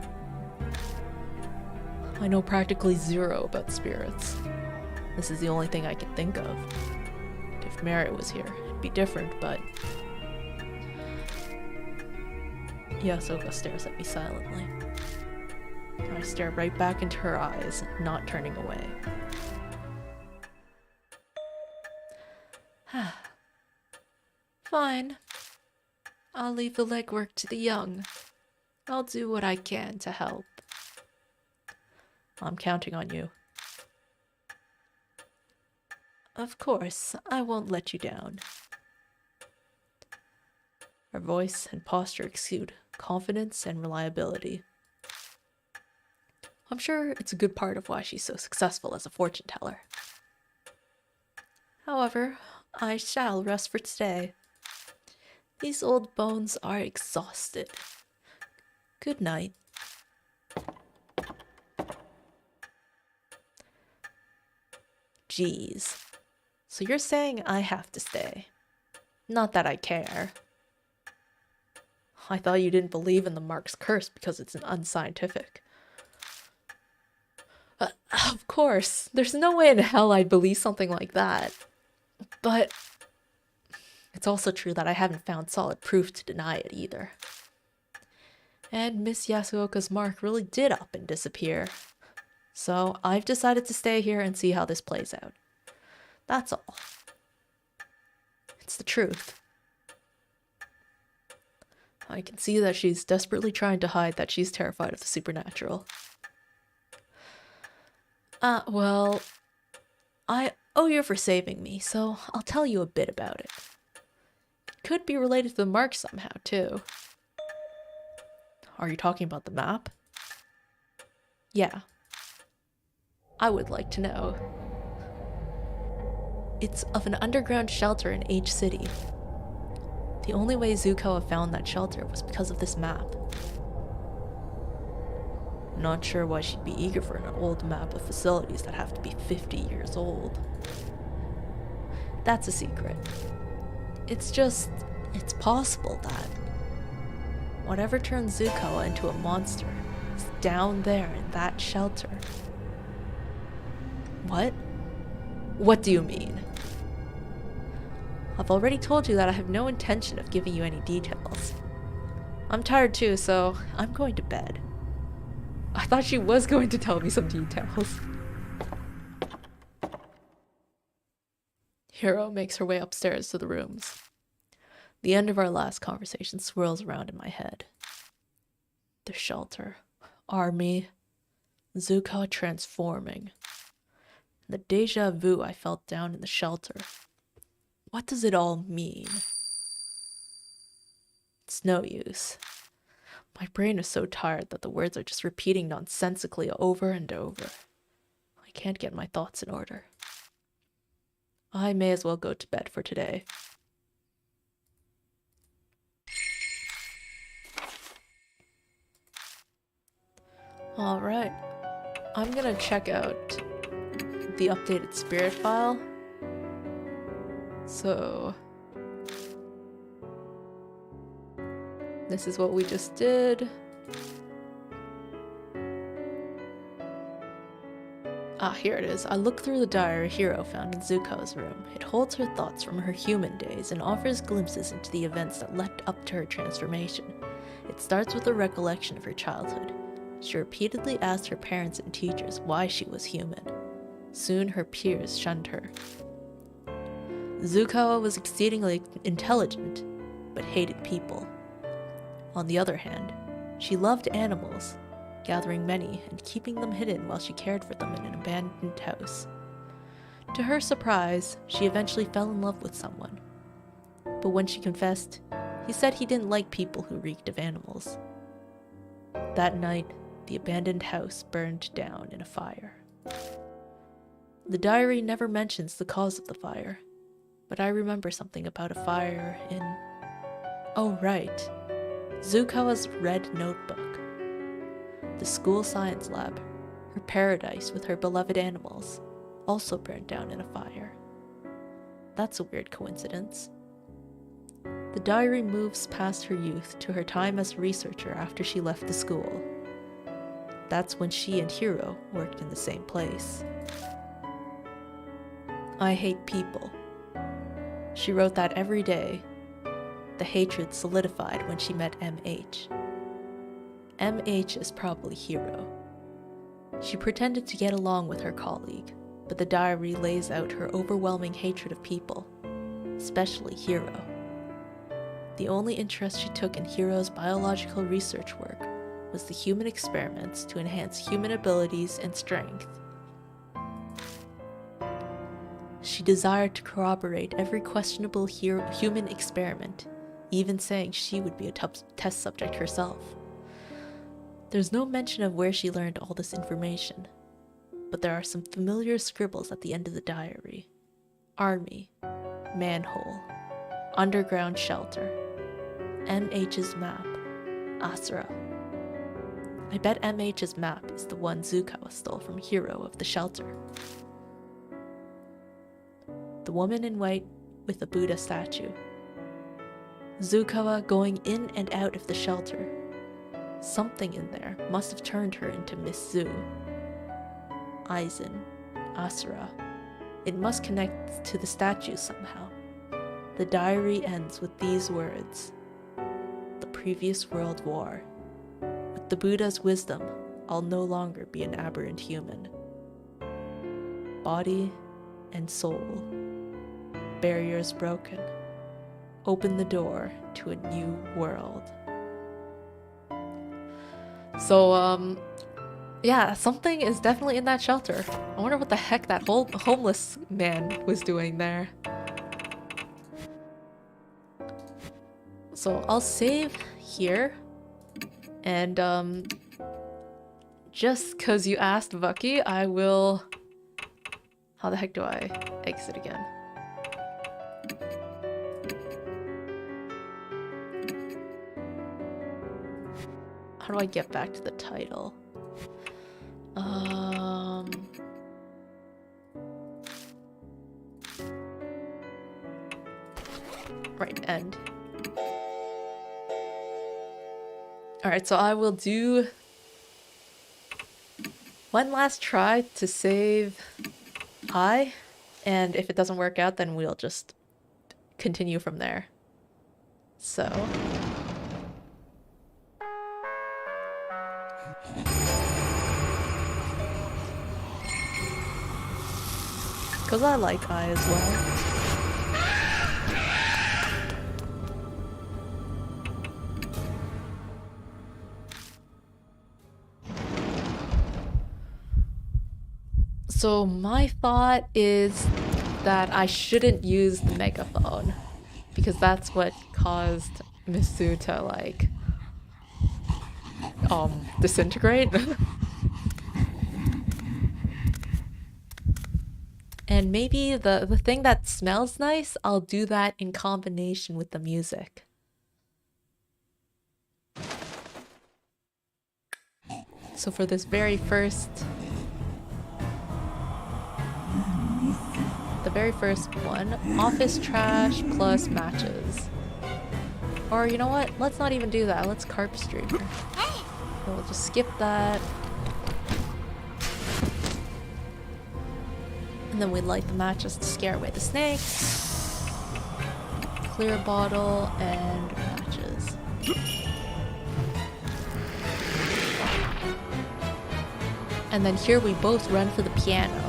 I know practically zero about spirits. This is the only thing I can think of. If Mary was here, it'd be different, but... Yasuoka stares at me silently. I stare right back into her eyes, not turning away. Fine. I'll leave the legwork to the young. I'll do what I can to help. I'm counting on you. Of course, I won't let you down. Her voice and posture exude confidence and reliability. I'm sure it's a good part of why she's so successful as a fortune teller. However, I shall rest for today. These old bones are exhausted. Good night. Jeez. So you're saying I have to stay? Not that I care. I thought you didn't believe in the Mark's curse because it's unscientific. Of course, there's no way in hell I'd believe something like that. But it's also true that I haven't found solid proof to deny it either. And Miss Yasuoka's mark really did up and disappear. So I've decided to stay here and see how this plays out. That's all. It's the truth. I can see that she's desperately trying to hide that she's terrified of the supernatural. Well, I owe you for saving me, so I'll tell you a bit about it. It could be related to the mark somehow, too. Are you talking about the map? Yeah. I would like to know. It's of an underground shelter in H City. The only way Zukoa found that shelter was because of this map. Not sure why she'd be eager for an old map of facilities that have to be 50 years old. That's a secret. It's possible that whatever turns Zukoa into a monster is down there in that shelter. What? What do you mean? I've already told you that I have no intention of giving you any details. I'm tired too, so I'm going to bed. I thought she was going to tell me some details. Hiro makes her way upstairs to the rooms. The end of our last conversation swirls around in my head. The shelter. Army. Zukoa transforming. The deja vu I felt down in the shelter. What does it all mean? It's no use. My brain is so tired that the words are just repeating nonsensically over and over. I can't get my thoughts in order. I may as well go to bed for today. Alright. I'm gonna check out the updated spirit file. So this is what we just did. Ah, here it is. I look through the diary Hiro found in Zuko's room. It holds her thoughts from her human days and offers glimpses into the events that led up to her transformation. It starts with a recollection of her childhood. She repeatedly asked her parents and teachers why she was human. Soon her peers shunned her. Zukoa was exceedingly intelligent, but hated people. On the other hand, she loved animals, gathering many and keeping them hidden while she cared for them in an abandoned house. To her surprise, she eventually fell in love with someone. But when she confessed, he said he didn't like people who reeked of animals. That night, the abandoned house burned down in a fire. The diary never mentions the cause of the fire, but I remember something about a fire in... Oh right, Zukoa's red notebook. The school science lab, her paradise with her beloved animals, also burned down in a fire. That's a weird coincidence. The diary moves past her youth to her time as a researcher after she left the school. That's when she and Hiro worked in the same place. I hate people. She wrote that every day. The hatred solidified when she met MH. MH is probably Hiro. She pretended to get along with her colleague, but the diary lays out her overwhelming hatred of people, especially Hiro. The only interest she took in Hiro's biological research work was the human experiments to enhance human abilities and strength. She desired to corroborate every questionable human experiment, even saying she would be a test subject herself. There's no mention of where she learned all this information, but there are some familiar scribbles at the end of the diary. Army, manhole, underground shelter, MH's map, Asura. I bet MH's map is the one Zukoa stole from Hiro of the shelter. The woman in white with the Buddha statue. Zukoa going in and out of the shelter. Something in there must have turned her into Miss Zu. Aizen, Asura. It must connect to the statue somehow. The diary ends with these words. The previous world war. With the Buddha's wisdom, I'll no longer be an aberrant human. Body and soul. Barriers broken. Open the door to a new world. So, yeah, something is definitely in that shelter. I wonder what the heck that whole homeless man was doing there. So I'll save here and just because you asked, Bucky, I will... How the heck do I exit again? How do I get back to the title? Right, end. Alright, so I will do one last try to save I, and if it doesn't work out, then we'll just continue from there. So... Because I like I as well. So my thought is that I shouldn't use the megaphone because that's what caused Misu to like disintegrate. And maybe the thing that smells nice, I'll do that in combination with the music. So for this very first... The very first one, office trash plus matches. Or you know what? Let's not even do that. Let's carp streamer. We'll just skip that. And then we'd light the matches to scare away the snakes. Clear bottle and matches. And then here we both run for the piano.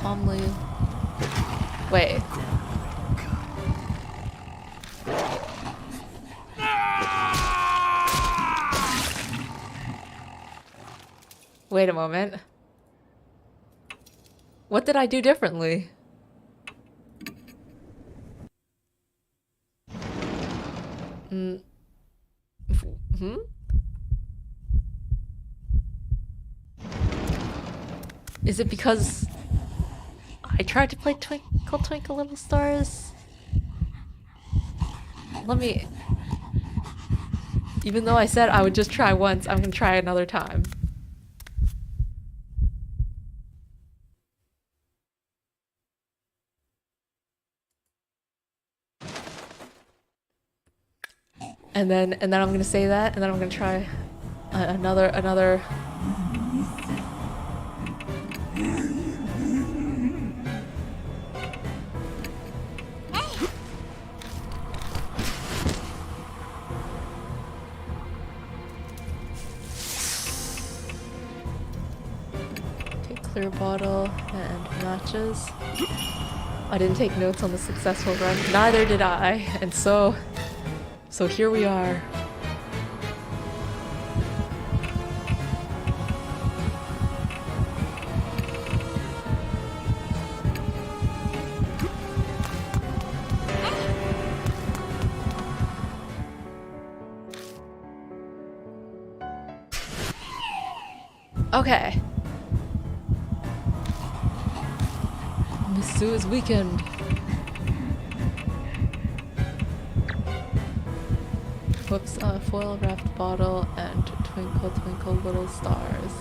Calmly. Wait. Wait a moment. What did I do differently? Is it because I tried to play Twinkle Twinkle Little Stars? Let me... Even though I said I would just try once, I'm gonna try another time. And then I'm gonna say that, and then I'm gonna try another... Clear bottle and matches. I didn't take notes on the successful run. Neither did I. And so here we are. Okay. Misu's weekend. Whoops, foil wrapped bottle and Twinkle Twinkle Little Stars.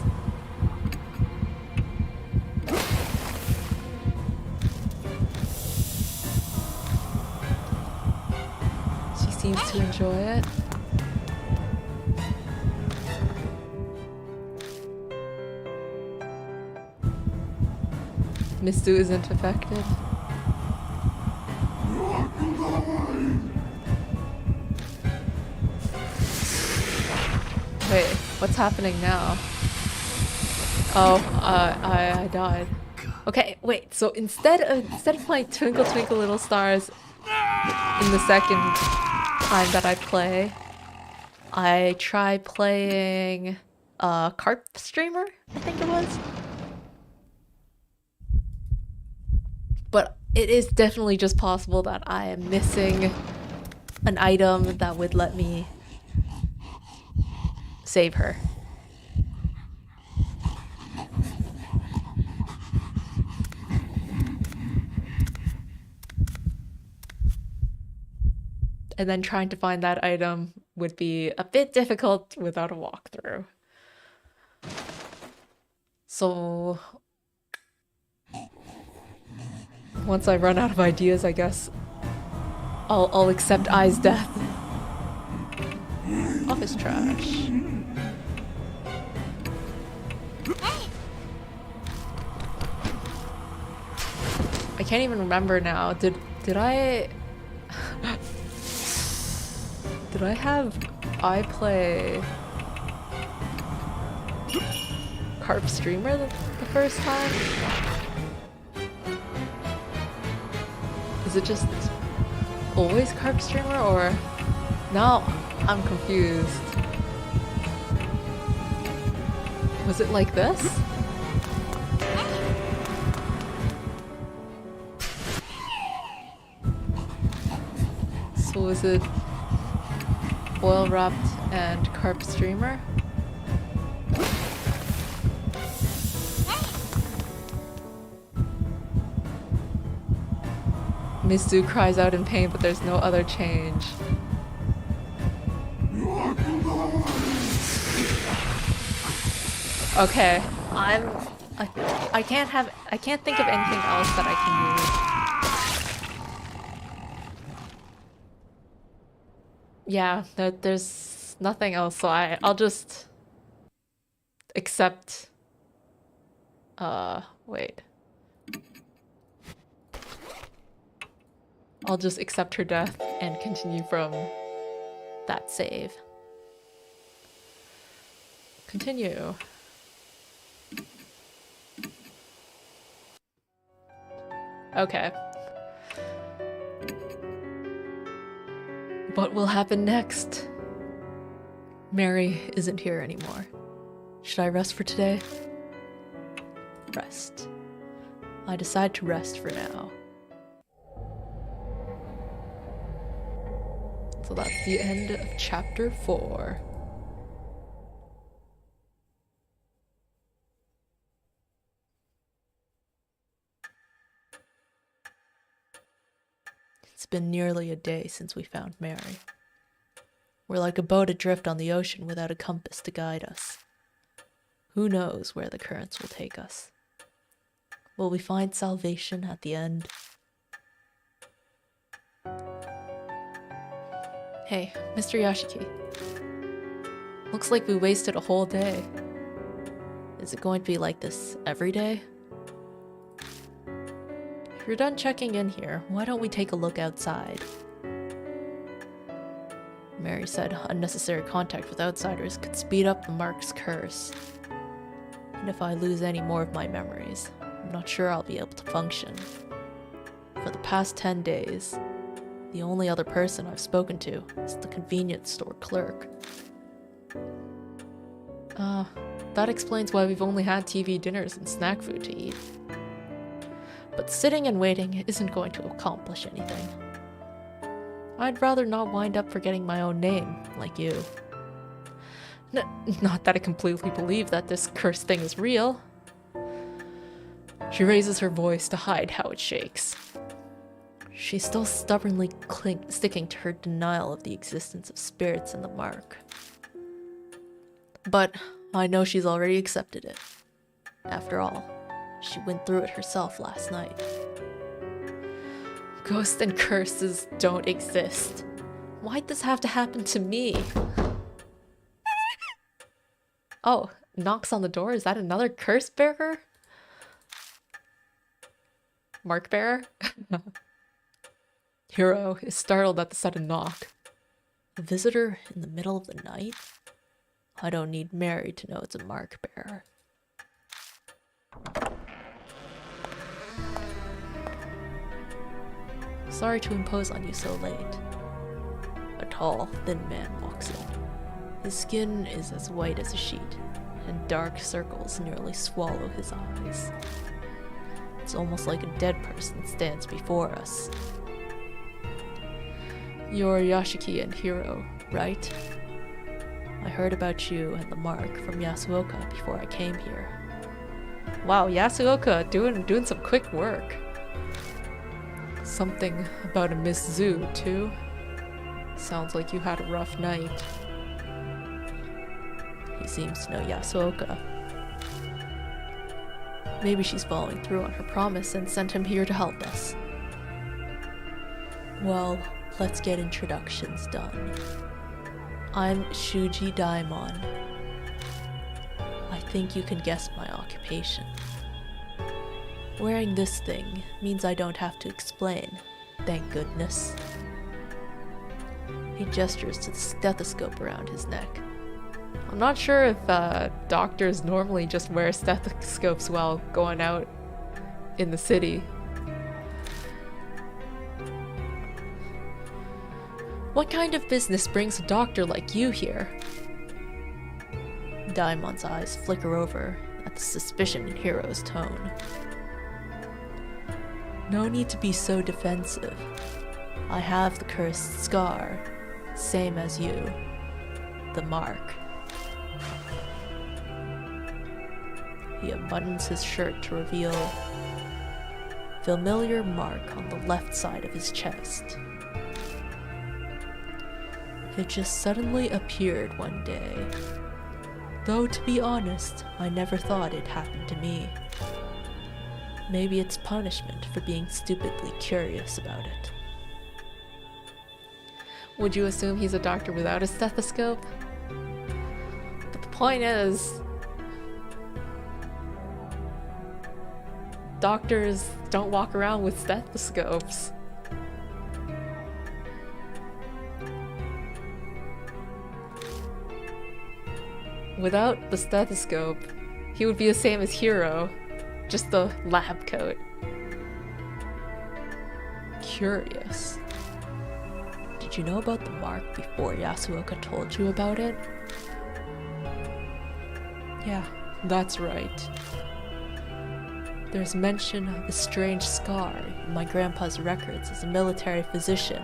She seems to enjoy it. Misu isn't affected. Wait, what's happening now? Oh, I died. Okay, wait. So instead of playing Twinkle Twinkle Little Stars in the second time that I play, I try playing Carp Streamer, I think it was. But it is definitely just possible that I am missing an item that would let me save her. And then trying to find that item would be a bit difficult without a walkthrough. So once I run out of ideas, I guess I'll accept Ai's death. Office trash. I can't even remember now. Did I did I have I play Carp Streamer the first time? Is it just always Carp Streamer, or now I'm confused. Was it like this? So was it oil wrapped and Carp Streamer? Mizu cries out in pain, but there's no other change. Okay, I can't think of anything else that I can use. Yeah, there's nothing else, so I'll just accept. Wait. I'll just accept her death and continue from that save. Continue. Okay. What will happen next? Mary isn't here anymore. Should I rest for today? Rest. I decide to rest for now. So that's the end of chapter 4. It's been nearly a day since we found Mary. We're like a boat adrift on the ocean without a compass to guide us. Who knows where the currents will take us? Will we find salvation at the end? Hey, Mr. Yashiki. Looks like we wasted a whole day. Is it going to be like this every day? If you're done checking in here, why don't we take a look outside? Mary said unnecessary contact with outsiders could speed up the Mark's curse. And if I lose any more of my memories, I'm not sure I'll be able to function. For the past 10 days, the only other person I've spoken to is the convenience store clerk. That explains why we've only had TV dinners and snack food to eat. But sitting and waiting isn't going to accomplish anything. I'd rather not wind up forgetting my own name, like you. Not that I completely believe that this cursed thing is real. She raises her voice to hide how it shakes. She's still stubbornly sticking to her denial of the existence of spirits in the Mark. But I know she's already accepted it. After all, she went through it herself last night. Ghosts and curses don't exist. Why'd this have to happen to me? Oh, knocks on the door? Is that another curse bearer? Mark bearer? Hiro is startled at the sudden knock. A visitor in the middle of the night? I don't need Mary to know it's a Mark bearer. Sorry to impose on you so late. A tall, thin man walks in. His skin is as white as a sheet, and dark circles nearly swallow his eyes. It's almost like a dead person stands before us. You're Yashiki and Hiro, right? I heard about you and the mark from Yasuoka before I came here. Wow, Yasuoka doing some quick work. Something about a Miss Zoo, too? Sounds like you had a rough night. He seems to know Yasuoka. Maybe she's following through on her promise and sent him here to help us. Well, let's get introductions done. I'm Shuji Daimon. I think you can guess my occupation. Wearing this thing means I don't have to explain, thank goodness. He gestures to the stethoscope around his neck. I'm not sure if doctors normally just wear stethoscopes while going out in the city. What kind of business brings a doctor like you here? Daimon's eyes flicker over at the suspicion in Hiro's tone. No need to be so defensive. I have the cursed scar, same as you. The mark. He unbuttons his shirt to reveal a familiar mark on the left side of his chest. It just suddenly appeared one day. Though to be honest, I never thought it happened to me. Maybe it's punishment for being stupidly curious about it. Would you assume he's a doctor without a stethoscope? But the point is, doctors don't walk around with stethoscopes. Without the stethoscope, he would be the same as Hiro, just the lab coat. Curious. Did you know about the mark before Yasuoka told you about it? Yeah, that's right. There's mention of a strange scar in my grandpa's records as a military physician.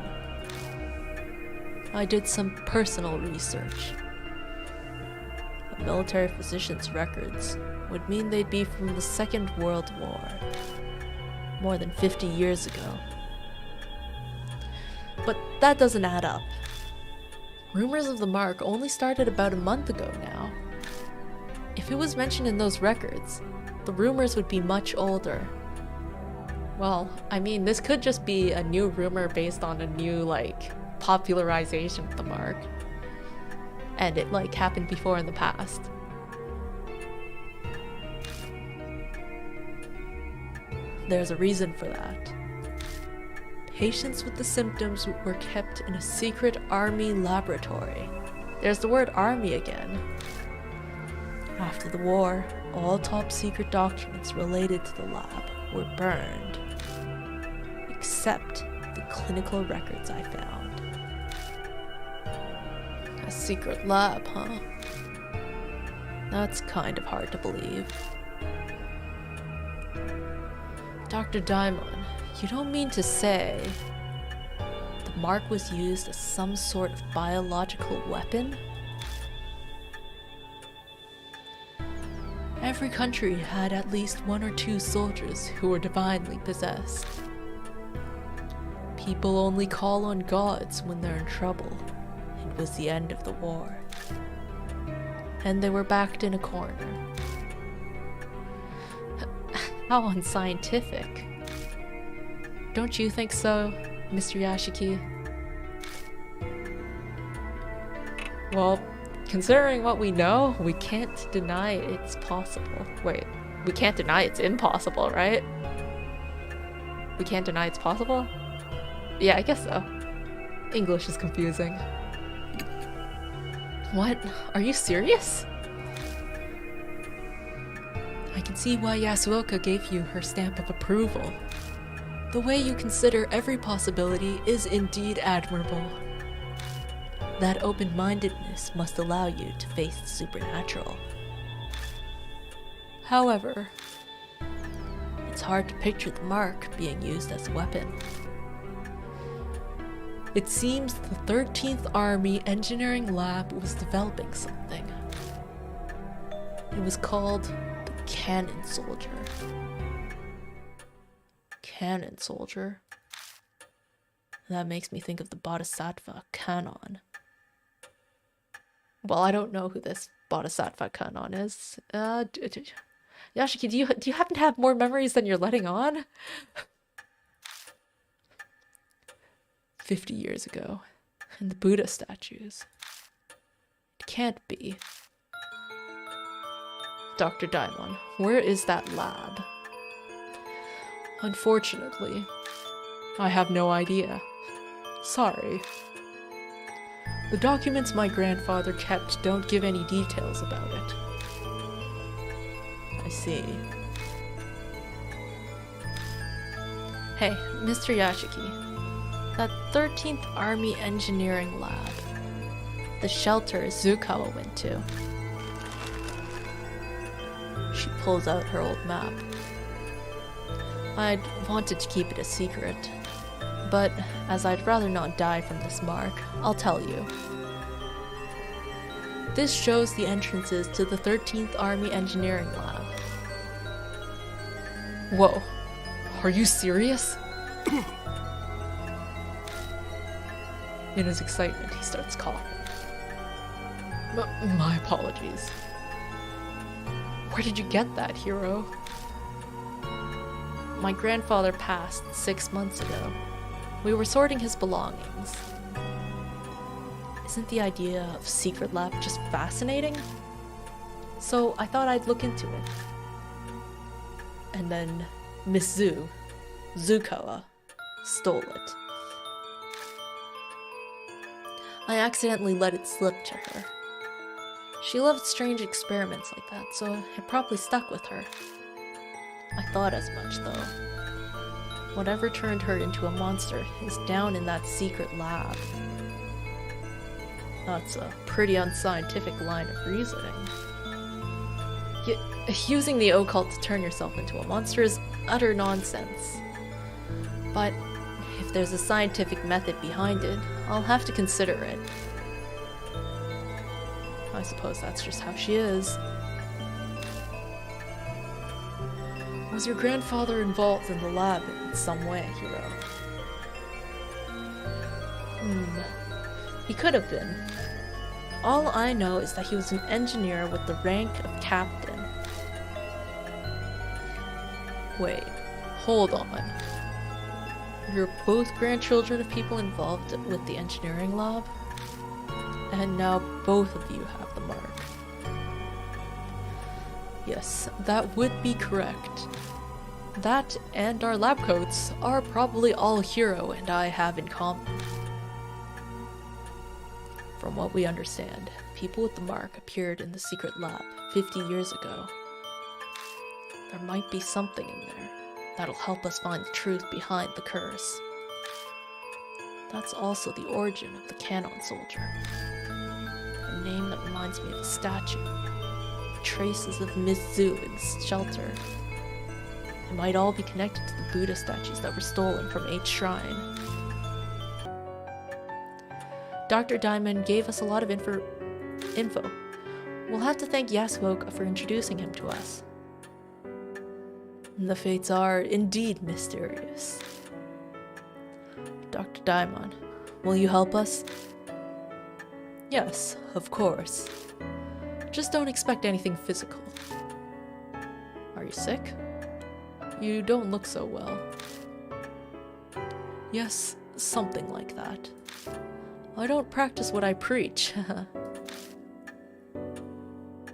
I did some personal research. A military physician's records would mean they'd be from the Second World War, more than 50 years ago. But that doesn't add up. Rumors of the mark only started about a month ago now. If it was mentioned in those records, the rumors would be much older. Well, I mean, this could just be a new rumor based on a new, popularization of the mark. And it, happened before in the past. There's a reason for that. Patients with the symptoms were kept in a secret army laboratory. There's the word army again. After the war, all top-secret documents related to the lab were burned, except the clinical records I found. A secret lab, huh? That's kind of hard to believe. Dr. Daimon, you don't mean to say the mark was used as some sort of biological weapon? Every country had at least one or two soldiers who were divinely possessed. People only call on gods when they're in trouble. It was the end of the war. And they were backed in a corner. How unscientific. Don't you think so, Mr. Yashiki? Well, considering what we know, we can't deny it's possible. Wait, we can't deny it's impossible, right? We can't deny it's possible? Yeah, I guess so. English is confusing. What? Are you serious? I can see why Yasuoka gave you her stamp of approval. The way you consider every possibility is indeed admirable. That open-mindedness must allow you to face the supernatural. However, it's hard to picture the mark being used as a weapon. It seems the 13th Army Engineering Lab was developing something. It was called the Cannon Soldier. Cannon Soldier? That makes me think of the Bodhisattva Canon. Well, I don't know who this Bodhisattva Canon is. Yashiki, do you happen to have more memories than you're letting on? 50 years ago, and the Buddha statues. It can't be. Dr. Daimon, where is that lab? Unfortunately, I have no idea. Sorry. The documents my grandfather kept don't give any details about it. I see. Hey, Mr. Yashiki. That 13th Army Engineering Lab. The shelter Zukawa went to. She pulls out her old map. I'd wanted to keep it a secret, but as I'd rather not die from this mark, I'll tell you. This shows the entrances to the 13th Army Engineering Lab. Whoa, are you serious? In his excitement, he starts coughing. My apologies. Where did you get that, hero? My grandfather passed 6 months ago. We were sorting his belongings. Isn't the idea of secret lab just fascinating? So I thought I'd look into it. And then Miss Zukawa, stole it. I accidentally let it slip to her. She loved strange experiments like that, so it probably stuck with her. I thought as much, though. Whatever turned her into a monster is down in that secret lab. That's a pretty unscientific line of reasoning. Using the occult to turn yourself into a monster is utter nonsense. But if there's a scientific method behind it, I'll have to consider it. I suppose that's just how she is. Was your grandfather involved in the lab in some way, hero? He could have been. All I know is that he was an engineer with the rank of captain. Wait, hold on. You're both grandchildren of people involved with the engineering lab? And now both of you have the mark. Yes, that would be correct. That and our lab coats are probably all Hero and I have in common. From what we understand, people with the mark appeared in the secret lab 50 years ago. There might be something in there that'll help us find the truth behind the curse. That's also the origin of the Cannon Soldier. A name that reminds me of a statue. Traces of Miss Zu in the shelter. It might all be connected to the Buddha statues that were stolen from H Shrine. Dr. Diamond gave us a lot of info. We'll have to thank Yasuoka for introducing him to us. The fates are indeed mysterious. Dr. Daimon, will you help us? Yes, of course. Just don't expect anything physical. Are you sick? You don't look so well. Yes, something like that. I don't practice what I preach.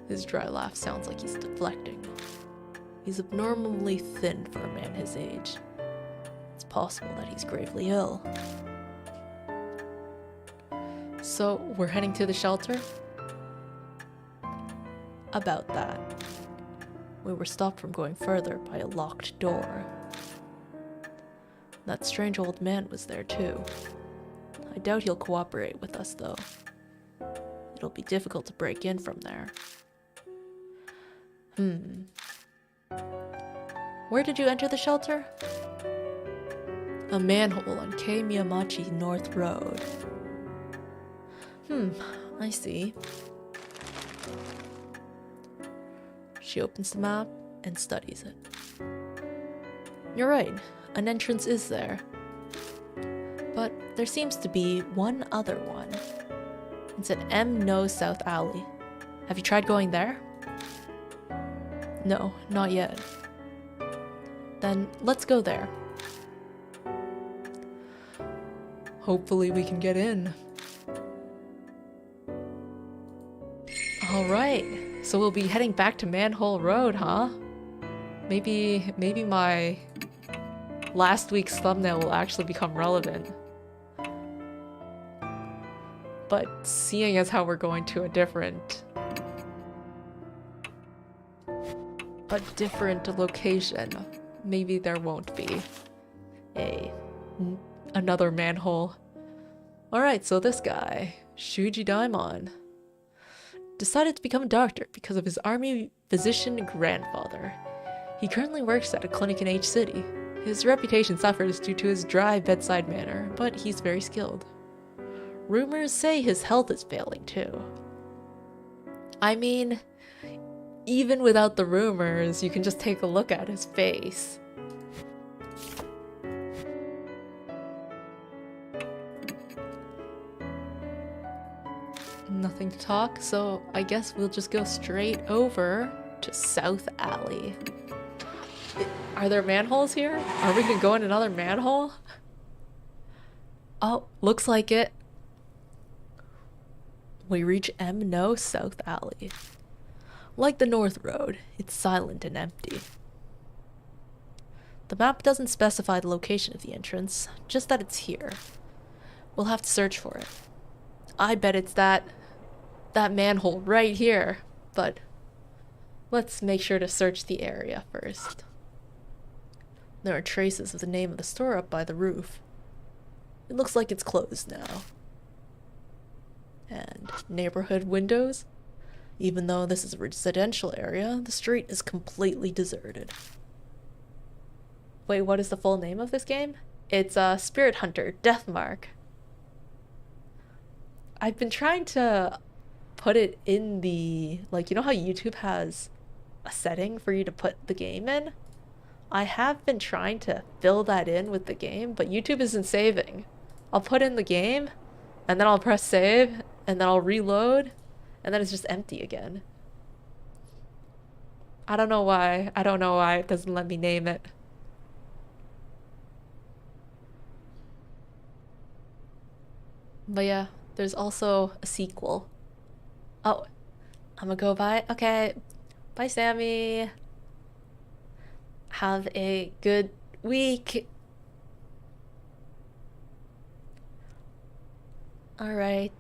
His dry laugh sounds like he's deflecting. He's abnormally thin for a man his age. It's possible that he's gravely ill. So, we're heading to the shelter? About that. We were stopped from going further by a locked door. That strange old man was there too. I doubt he'll cooperate with us though. It'll be difficult to break in from there. Where did you enter the shelter? A manhole on K Miyamachi North Road. I see. She opens the map and studies it. You're right, an entrance is there. But there seems to be one other one. It's at NEKOZOU South Alley. Have you tried going there? No, not yet. Then let's go there. Hopefully we can get in. Alright, so we'll be heading back to Manhole Road, huh? Maybe my last week's thumbnail will actually become relevant. But seeing as how we're going to a different location, maybe there won't be another manhole. Alright, so this guy, Shuji Daimon, decided to become a doctor because of his army physician grandfather. He currently works at a clinic in H City. His reputation suffers due to his dry bedside manner, but he's very skilled. Rumors say his health is failing too. I mean, even without the rumors, you can just take a look at his face. Nothing to talk, so I guess we'll just go straight over to South Alley. Are there manholes here? Are we gonna go in another manhole? Oh, looks like it. We reach NEKOZOU South Alley. Like the North Road, it's silent and empty. The map doesn't specify the location of the entrance, just that it's here. We'll have to search for it. I bet it's that manhole right here, but let's make sure to search the area first. There are traces of the name of the store up by the roof. It looks like it's closed now. And neighborhood windows? Even though this is a residential area, the street is completely deserted. Wait, what is the full name of this game? It's Spirit Hunter Deathmark. I've been trying to put it in the, like, you know how YouTube has a setting for you to put the game in? I have been trying to fill that in with the game, but YouTube isn't saving. I'll put in the game, and then I'll press save, and then I'll reload, and then it's just empty again. I don't know why. I don't know why it doesn't let me name it. But yeah, there's also a sequel. Oh, I'm gonna go by. Okay. Bye, Sammy. Have a good week. Alright.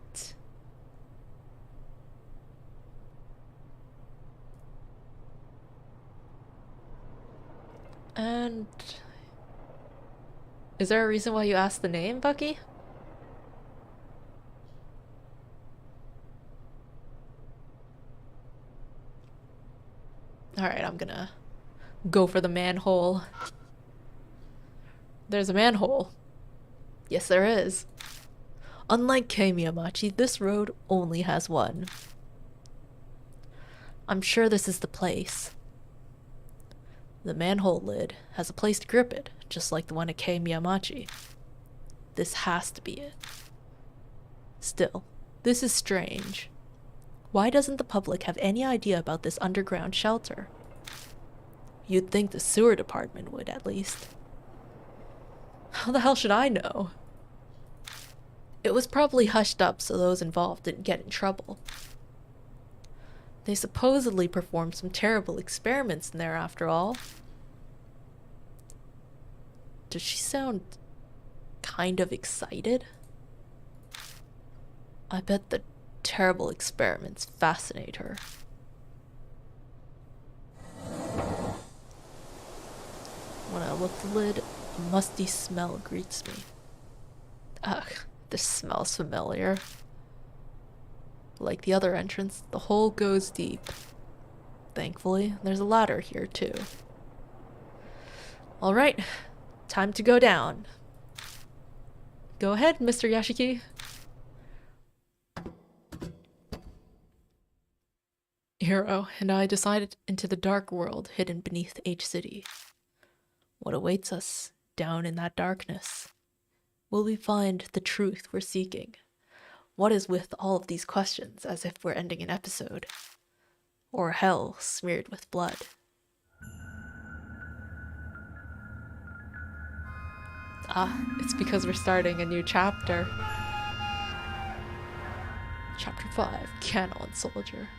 And is there a reason why you asked the name, Bucky? Alright, I'm gonna go for the manhole. There's a manhole. Yes, there is. Unlike K Miyamachi, this road only has one. I'm sure this is the place. The manhole lid has a place to grip it, just like the one at K Miyamachi. This has to be it. Still, this is strange. Why doesn't the public have any idea about this underground shelter? You'd think the sewer department would, at least. How the hell should I know? It was probably hushed up so those involved didn't get in trouble. They supposedly performed some terrible experiments in there after all. Does she sound kind of excited? I bet the terrible experiments fascinate her. When I lift the lid, A musty smell greets me. Ugh, this smells familiar. Like the other entrance, the hole goes deep. Thankfully, there's a ladder here too. Alright, time to go down. Go ahead, Mr. Yashiki. Hero and I decided into the dark world hidden beneath H City. What awaits us down in that darkness? Will we find the truth we're seeking? What is with all of these questions as if we're ending an episode? Or hell smeared with blood? Ah, it's because we're starting a new chapter. Chapter 5, Canon Soldier.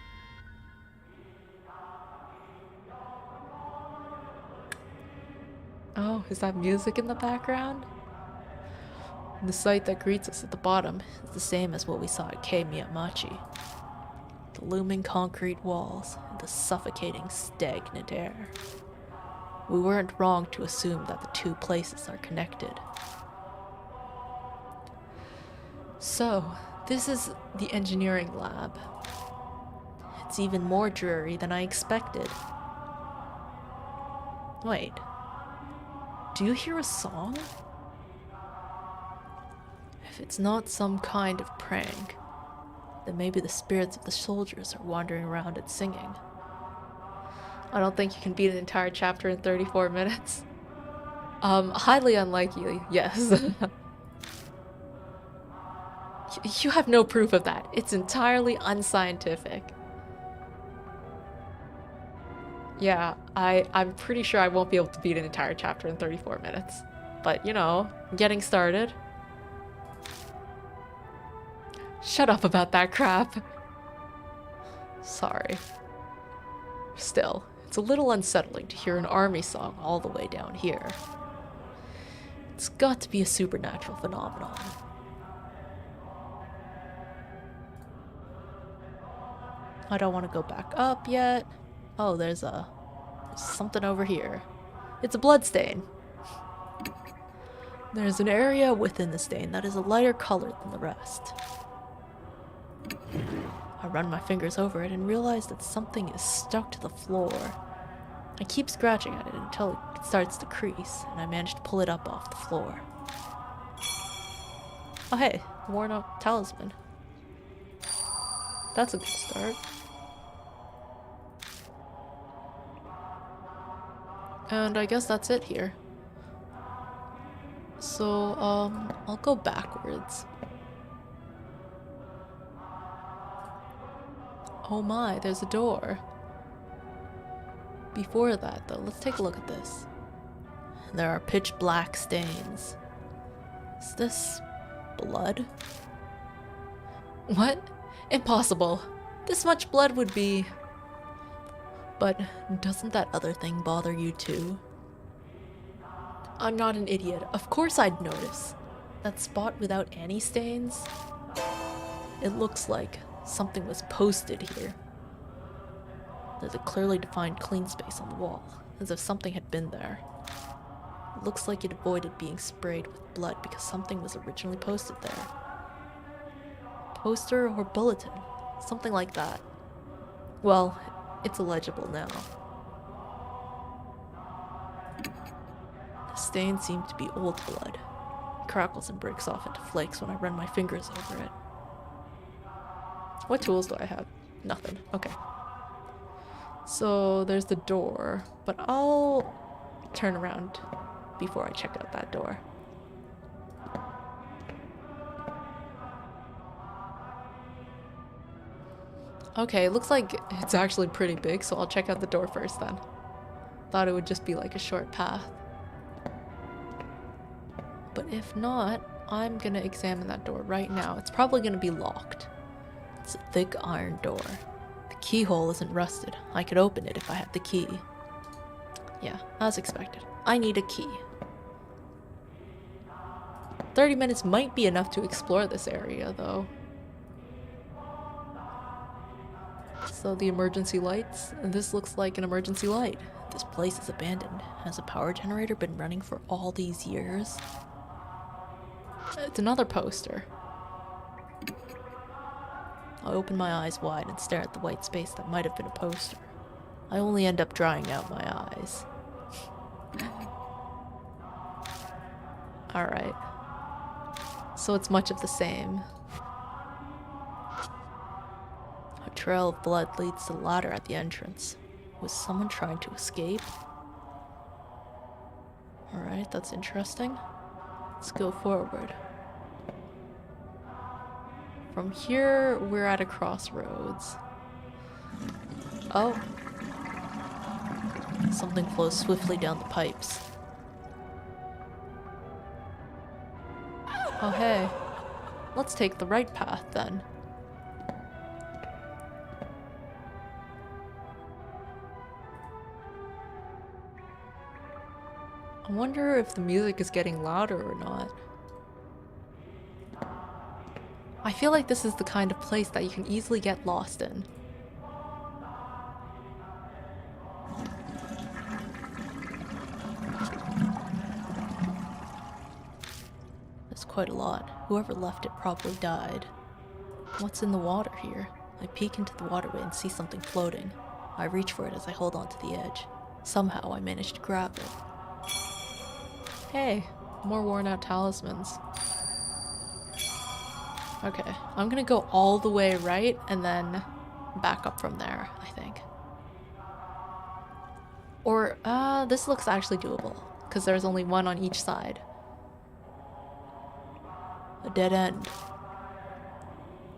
Oh, is that music in the background? The sight that greets us at the bottom is the same as what we saw at Kei Miyamachi. The looming concrete walls and the suffocating, stagnant air. We weren't wrong to assume that the two places are connected. So, this is the engineering lab. It's even more dreary than I expected. Wait. Do you hear a song? If it's not some kind of prank, then maybe the spirits of the soldiers are wandering around and singing. I don't think you can beat an entire chapter in 34 minutes. Highly unlikely, yes. You have no proof of that. It's entirely unscientific. Yeah, I'm pretty sure I won't be able to beat an entire chapter in 34 minutes. But, you know, getting started. Shut up about that crap. Sorry. Still, it's a little unsettling to hear an army song all the way down here. It's got to be a supernatural phenomenon. I don't want to go back up yet. Oh, there's something over here. It's a blood stain. There's an area within the stain that is a lighter color than the rest. I run my fingers over it and realize that something is stuck to the floor. I keep scratching at it until it starts to crease, and I manage to pull it up off the floor. Oh hey, worn out talisman. That's a good start. And I guess that's it here. So, I'll go backwards. Oh my, there's a door. Before that, though, let's take a look at this. There are pitch black stains. Is this blood? What? Impossible. This much blood would be... But doesn't that other thing bother you too? I'm not an idiot. Of course I'd notice. That spot without any stains? It looks like something was posted here. There's a clearly defined clean space on the wall, as if something had been there. It looks like it avoided being sprayed with blood because something was originally posted there. Poster or bulletin, something like that. Well, it's illegible now. The stains seem to be old blood. It crackles and breaks off into flakes when I run my fingers over it. What tools do I have? Nothing. Okay. So there's the door, but I'll turn around before I check out that door. Okay, looks like it's actually pretty big, so I'll check out the door first then. Thought it would just be like a short path. But if not, I'm gonna examine that door right now. It's probably gonna be locked. It's a thick iron door. The keyhole isn't rusted. I could open it if I had the key. Yeah, as expected. I need a key. 30 minutes might be enough to explore this area, though. So the emergency lights, and this looks like an emergency light. This place is abandoned. Has a power generator been running for all these years? It's another poster. I open my eyes wide and stare at the white space that might have been a poster. I only end up drying out my eyes. Alright. So it's much of the same. A trail of blood leads to the ladder at the entrance. Was someone trying to escape? Alright, that's interesting. Let's go forward. From here, we're at a crossroads. Oh. Something flows swiftly down the pipes. Oh hey. Let's take the right path then. I wonder if the music is getting louder or not. I feel like this is the kind of place that you can easily get lost in. There's quite a lot. Whoever left it probably died. What's in the water here? I peek into the waterway and see something floating. I reach for it as I hold onto the edge. Somehow I manage to grab it. Hey, more worn out talismans. Okay, I'm gonna go all the way right and then back up from there, I think. Or, this looks actually doable, because there's only one on each side. A dead end.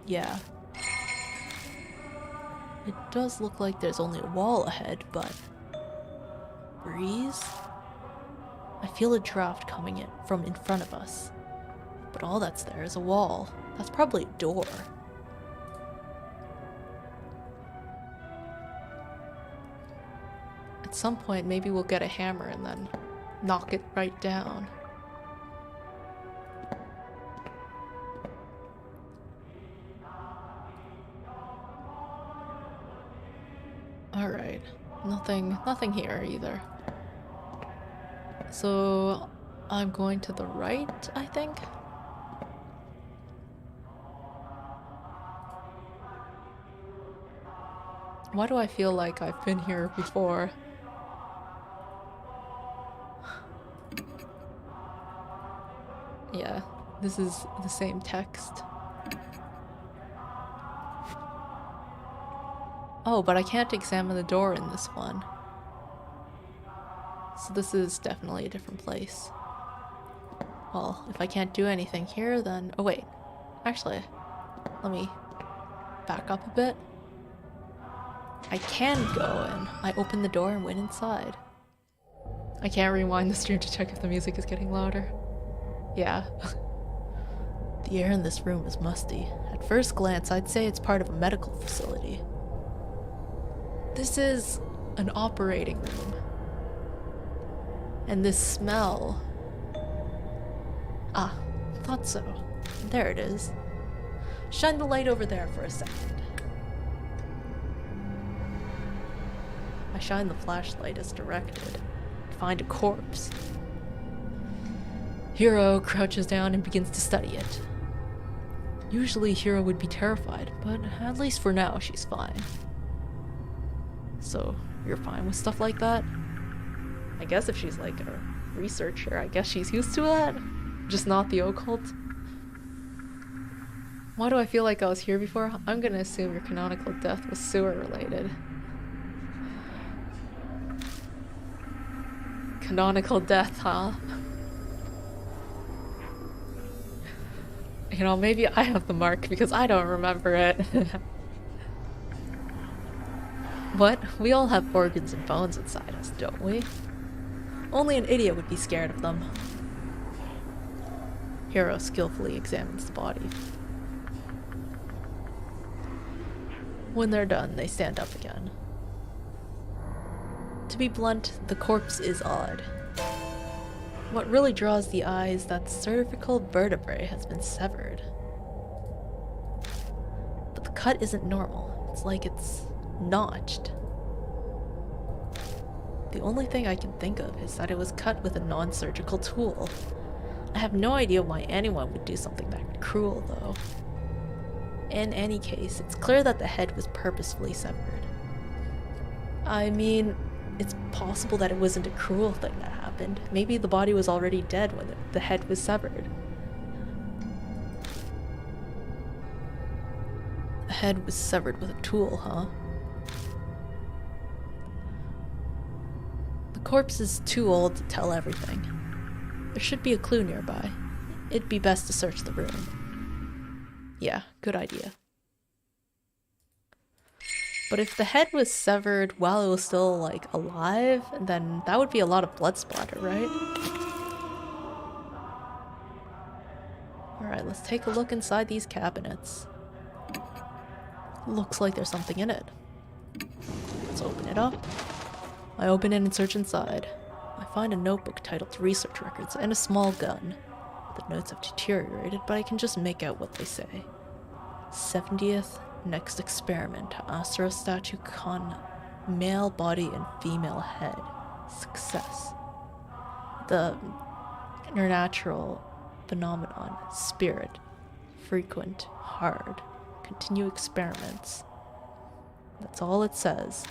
Yeah. It does look like there's only a wall ahead, but... breeze? I feel a draft coming in from in front of us. But all that's there is a wall. That's probably a door. At some point, maybe we'll get a hammer and then knock it right down. Alright. Nothing here either. So, I'm going to the right, I think? Why do I feel like I've been here before? Yeah, this is the same text. Oh, but I can't examine the door in this one. So this is definitely a different place. Well, if I can't do anything here, then... oh wait. Actually, let me back up a bit. I can go in. I open the door and went inside. I can't rewind the stream to check if the music is getting louder. Yeah. The air in this room is musty. At first glance, I'd say it's part of a medical facility. This is an operating room. And this smell... ah, thought so. There it is. Shine the light over there for a second. I shine the flashlight as directed. Find a corpse. Hero crouches down and begins to study it. Usually Hero would be terrified, but at least for now she's fine. So, you're fine with stuff like that? I guess if she's like a researcher, I guess she's used to that? Just not the occult? Why do I feel like I was here before? I'm gonna assume your canonical death was sewer related. Canonical death, huh? You know, maybe I have the mark because I don't remember it. What? We all have organs and bones inside us, don't we? Only an idiot would be scared of them. Hero skillfully examines the body. When they're done, they stand up again. To be blunt, the corpse is odd. What really draws the eye is that cervical vertebrae has been severed. But the cut isn't normal. It's like it's notched. The only thing I can think of is that it was cut with a non-surgical tool. I have no idea why anyone would do something that cruel, though. In any case, it's clear that the head was purposefully severed. I mean, it's possible that it wasn't a cruel thing that happened. Maybe the body was already dead when the head was severed. The head was severed with a tool, huh? The corpse is too old to tell everything. There should be a clue nearby. It'd be best to search the room. Yeah, good idea. But if the head was severed while it was still, like, alive, then that would be a lot of blood splatter, right? Alright, let's take a look inside these cabinets. Looks like there's something in it. Let's open it up. I open it and search inside. I find a notebook titled Research Records and a small gun. The notes have deteriorated, but I can just make out what they say. 70th next experiment, Astro statue con male body and female head. Success. The supernatural phenomenon, spirit, frequent, hard. Continue experiments. That's all it says.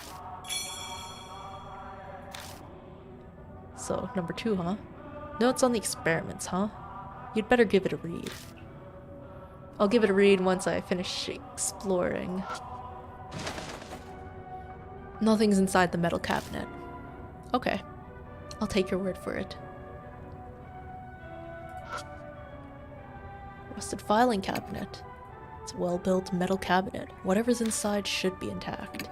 So, number 2, huh? Notes on the experiments, huh? You'd better give it a read. I'll give it a read once I finish exploring. Nothing's inside the metal cabinet. Okay. I'll take your word for it. Rusted filing cabinet. It's a well-built metal cabinet. Whatever's inside should be intact.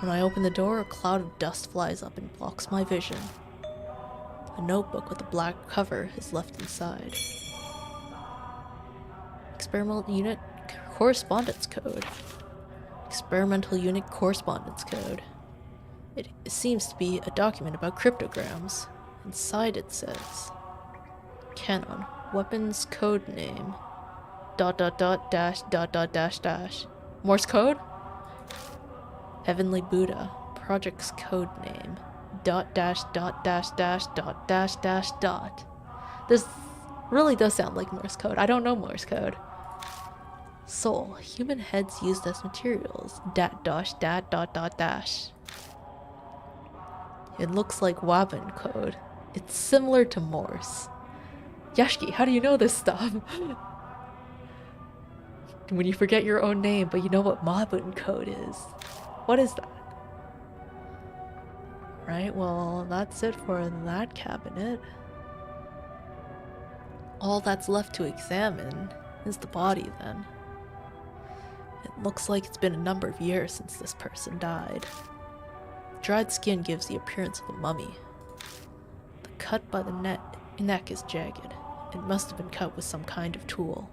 When I open the door, a cloud of dust flies up and blocks my vision. A notebook with a black cover is left inside. Experimental Unit Correspondence Code. Experimental Unit Correspondence Code. It seems to be a document about cryptograms. Inside it says... Canon. Weapons code name. ... dash ... Morse code? Heavenly Buddha. Project's code name. ... This really does sound like Morse code. I don't know Morse code. Soul. Human heads used as materials. ... It looks like Wabin code. It's similar to Morse. Yashki, how do you know this stuff? When you forget your own name, but you know what Wabin code is. What is that? Right, well, that's it for that cabinet. All that's left to examine is the body, then. It looks like it's been a number of years since this person died. Dried skin gives the appearance of a mummy. The cut by the neck is jagged. It must have been cut with some kind of tool.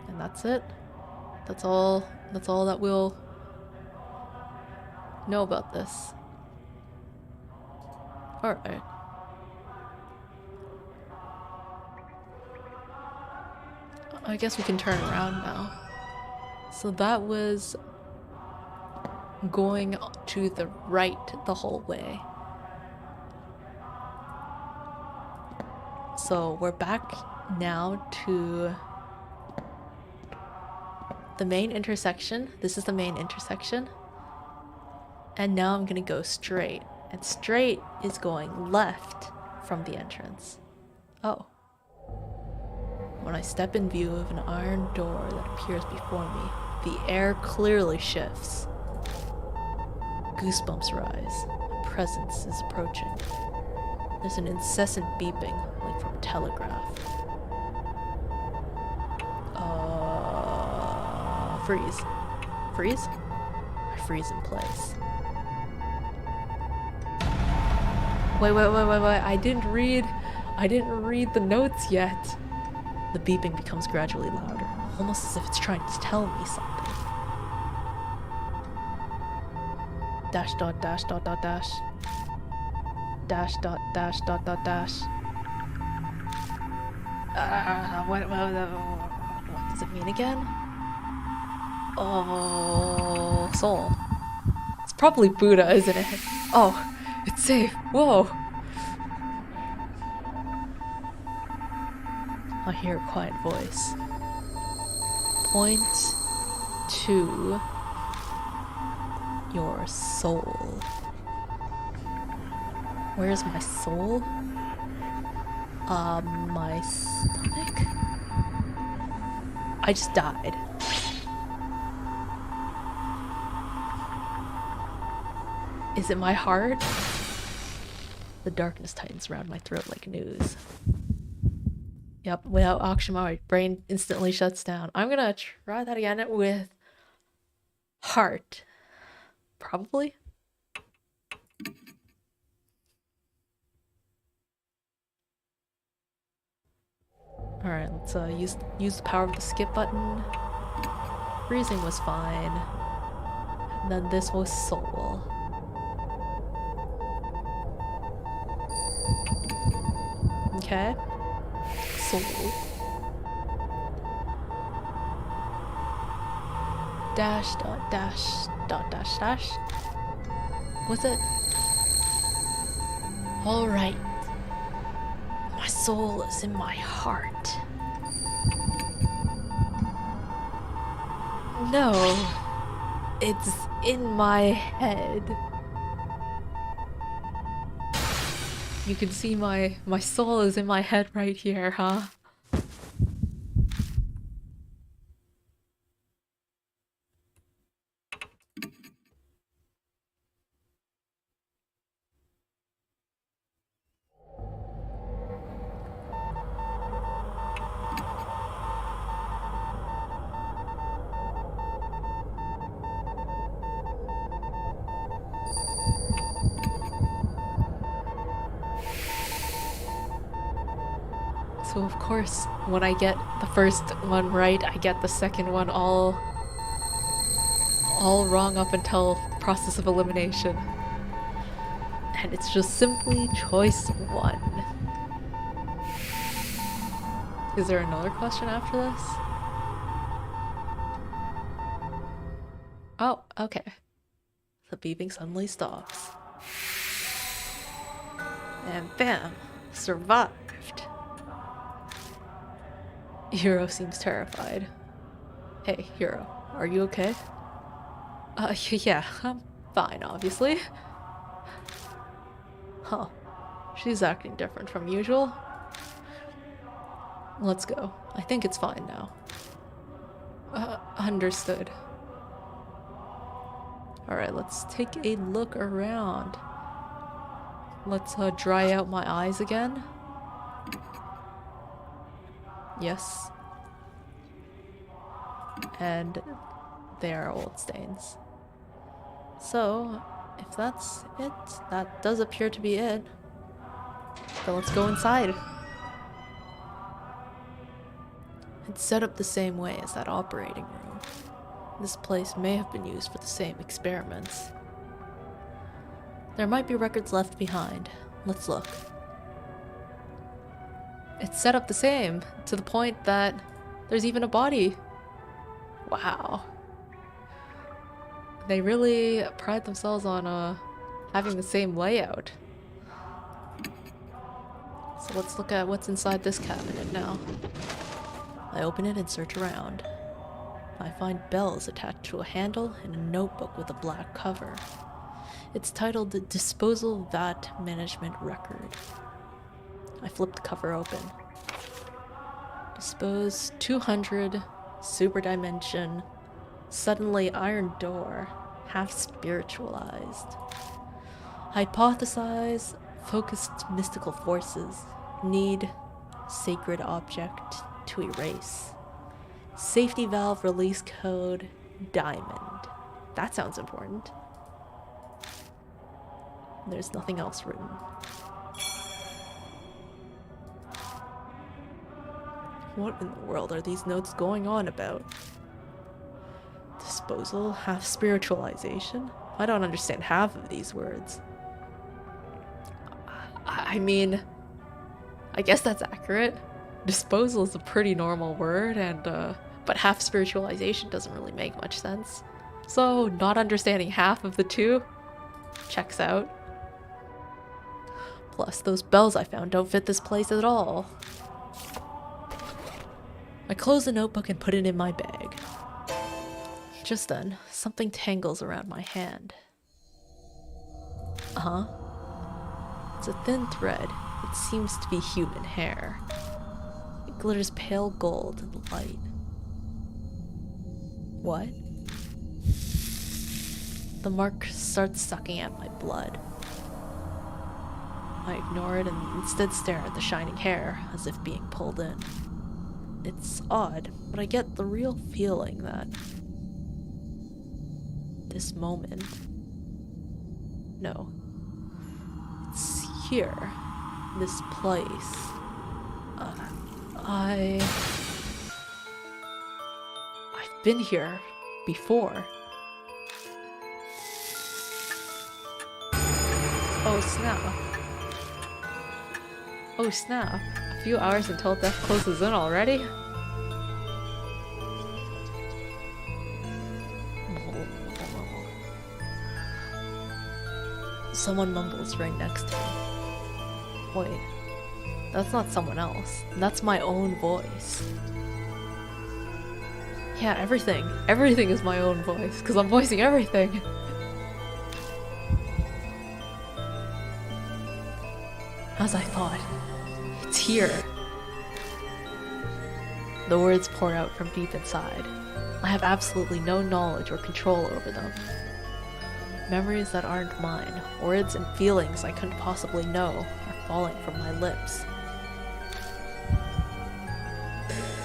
And that's it. That's all that we'll know about this. Alright. I guess we can turn around now. So that was going to the right the whole way. So we're back now to the main intersection. This is the main intersection. And now I'm gonna go straight. And straight is going left from the entrance. Oh. When I step in view of an iron door that appears before me, the air clearly shifts. Goosebumps rise. A presence is approaching. There's an incessant beeping, like from a telegraph. Freeze. Freeze? I freeze in place. Wait. I didn't read the notes yet. The beeping becomes gradually louder, almost as if it's trying to tell me something. Dash. What does it mean again? Oh, soul. It's probably Buddha, isn't it? Oh, it's safe. Whoa. I hear a quiet voice. Point to your soul. Where's my soul? My stomach? I just died. Is it my heart? The darkness tightens around my throat like news. Yep, without oxygen, my brain instantly shuts down. I'm gonna try that again with heart. Probably. Alright, let's use the power of the skip button. Freezing was fine. And then this was soul. Okay. Soul. Dash dot dash dot dash dash. What's it? Alright. My soul is in my heart. No. It's in my head. You can see my soul is in my head right here, huh? So of course, when I get the first one right, I get the second one all wrong up until process of elimination. And it's just simply choice one. Is there another question after this? Oh, okay. The beeping suddenly stops. And bam! Survived! Hero seems terrified. Hey, Hero, are you okay? Yeah, I'm fine, obviously. Huh. She's acting different from usual. Let's go. I think it's fine now. Understood. Alright, let's take a look around. Let's dry out my eyes again. Yes. And they are old stains. So, if that's it, that does appear to be it. So let's go inside. It's set up the same way as that operating room. This place may have been used for the same experiments. There might be records left behind. Let's look. It's set up the same, to the point that there's even a body. Wow. They really pride themselves on having the same layout. So let's look at what's inside this cabinet now. I open it and search around. I find bells attached to a handle and a notebook with a black cover. It's titled the Disposal VAT Management Record. I flip the cover open. Dispose 200, super dimension, suddenly iron door, half spiritualized. Hypothesize, focused mystical forces, need, sacred object to erase. Safety valve release code, diamond. That sounds important. There's nothing else written. What in the world are these notes going on about? Disposal, half spiritualization? I don't understand half of these words. I mean, I guess that's accurate. Disposal is a pretty normal word, and but half spiritualization doesn't really make much sense. So, not understanding half of the two checks out. Plus, those bells I found don't fit this place at all. I close the notebook and put it in my bag. Just then, something tangles around my hand. Uh-huh. It's a thin thread. It seems to be human hair. It glitters pale gold in the light. What? The mark starts sucking at my blood. I ignore it and instead stare at the shining hair, as if being pulled in. It's odd, but I get the real feeling that this moment... No. It's here. This place. I've been here before. Oh snap. Oh snap. A few hours until death closes in already? Someone mumbles right next to me. Wait, that's not someone else. That's my own voice. Yeah, everything. Everything is my own voice, because I'm voicing everything. As I thought, it's here. The words pour out from deep inside. I have absolutely no knowledge or control over them. Memories that aren't mine, words and feelings I couldn't possibly know, are falling from my lips.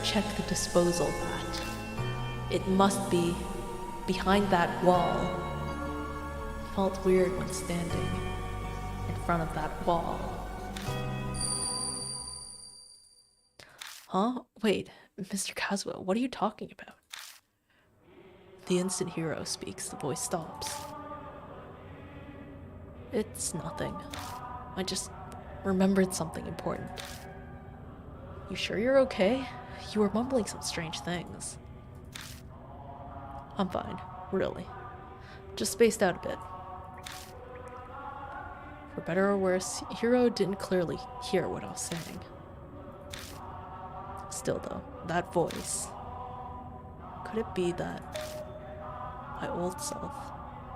Check the disposal vat. It must be behind that wall. It felt weird when standing in front of that wall. Huh? Wait, Mr. Kazuo, what are you talking about? The instant hero speaks, the voice stops. It's nothing. I just remembered something important. You sure you're okay? You were mumbling some strange things. I'm fine, really. Just spaced out a bit. For better or worse, Hiro didn't clearly hear what I was saying. Still though, that voice. Could it be that my old self,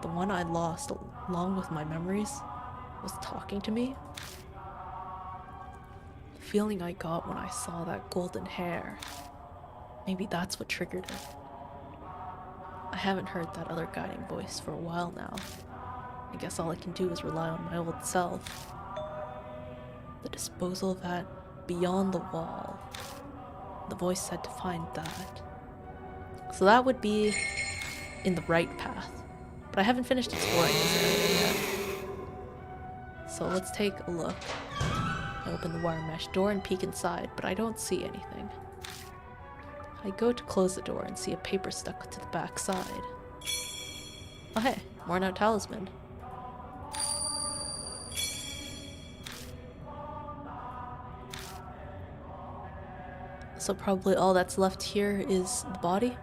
the one I lost along with my memories, was talking to me? The feeling I got when I saw that golden hair. Maybe that's what triggered it. I haven't heard that other guiding voice for a while now. I guess all I can do is rely on my old self. The disposal of that beyond the wall. The voice said to find that. So that would be in the right path. But I haven't finished exploring this area yet. So let's take a look. I open the wire mesh door and peek inside, but I don't see anything. I go to close the door and see a paper stuck to the back side. Oh hey, worn out talisman. So probably all that's left here is the body.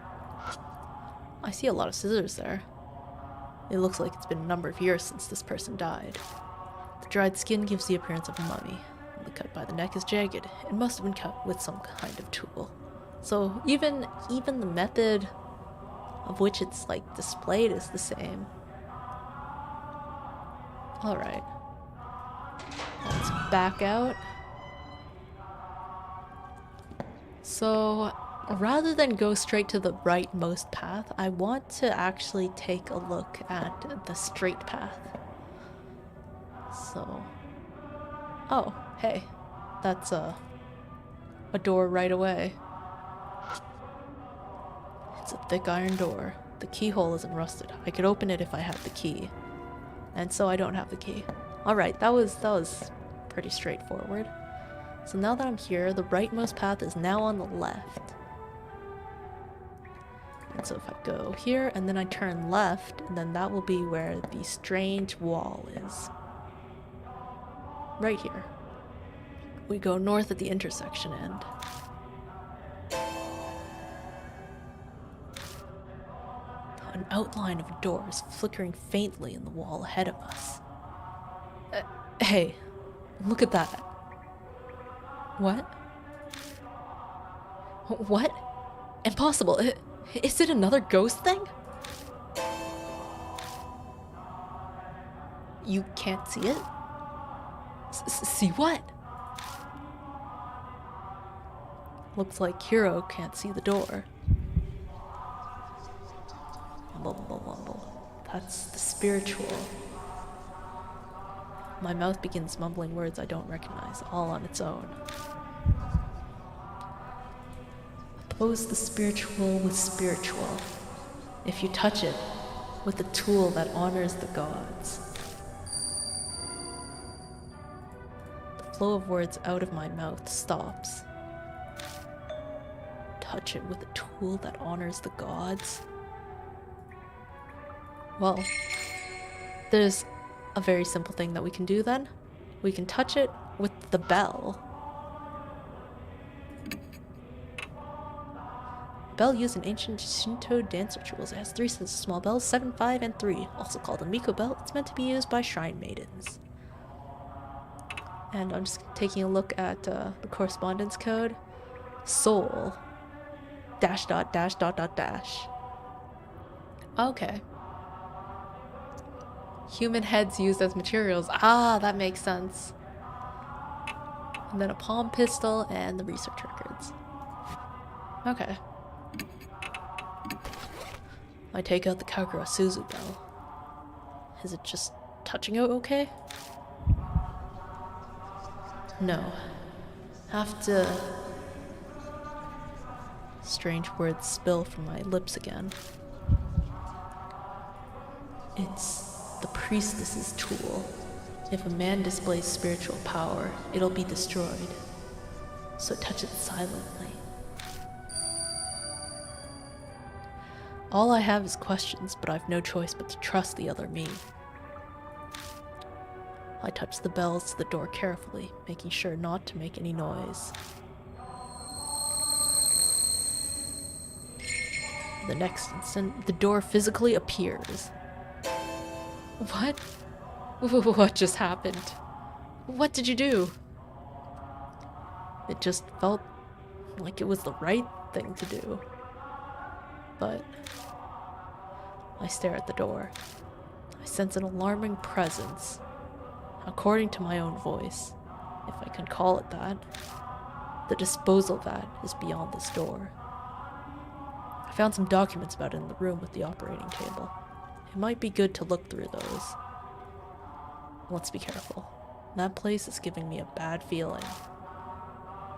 I see a lot of scissors there. It looks like it's been a number of years since this person died. The dried skin gives the appearance of a mummy. The cut by the neck is jagged. It must have been cut with some kind of tool. So even the method of which it's like displayed is the same. Alright. Let's back out. So rather than go straight to the rightmost path, I want to actually take a look at the straight path. So, oh, hey, that's a door right away. It's a thick iron door. The keyhole isn't rusted. I could open it if I had the key. And so I don't have the key. Alright, that was pretty straightforward. So now that I'm here, the rightmost path is now on the left. And so if I go here and then I turn left, and then that will be where the strange wall is. Right here. We go north at the intersection end. An outline of a door is flickering faintly in the wall ahead of us. Hey, look at that. What? What? Impossible. Is it another ghost thing? You can't see it? See what? Looks like Ceero can't see the door. Mumble. That's the spiritual. My mouth begins mumbling words I don't recognize, all on its own. Oppose the spiritual with spiritual. If you touch it, with a tool that honors the gods. The flow of words out of my mouth stops. Touch it with a tool that honors the gods? Well, there's a very simple thing that we can do then. We can touch it with the bell. Bell used in ancient Shinto dance rituals. It has 3 sets of small bells, 7, 5, and 3. Also called a Miko bell, it's meant to be used by shrine maidens. And I'm just taking a look at the correspondence code. Soul. Dash dot dash dot dot dash. Okay. Human heads used as materials. Ah, that makes sense. And then a palm pistol and the research records. Okay. I take out the Kagura Suzu bell. Is it just touching it okay? No. Have to... Strange words spill from my lips again. It's the priestess's tool. If a man displays spiritual power, it'll be destroyed. So touch it silently. All I have is questions, but I've no choice but to trust the other me. I touch the bells to the door carefully, making sure not to make any noise. The next instant, the door physically appears. What? What just happened? What did you do? It just felt like it was the right thing to do. But I stare at the door. I sense an alarming presence. According to my own voice, if I can call it that, the disposal vat is beyond this door. I found some documents about it in the room with the operating table. It might be good to look through those. Let's be careful. That place is giving me a bad feeling.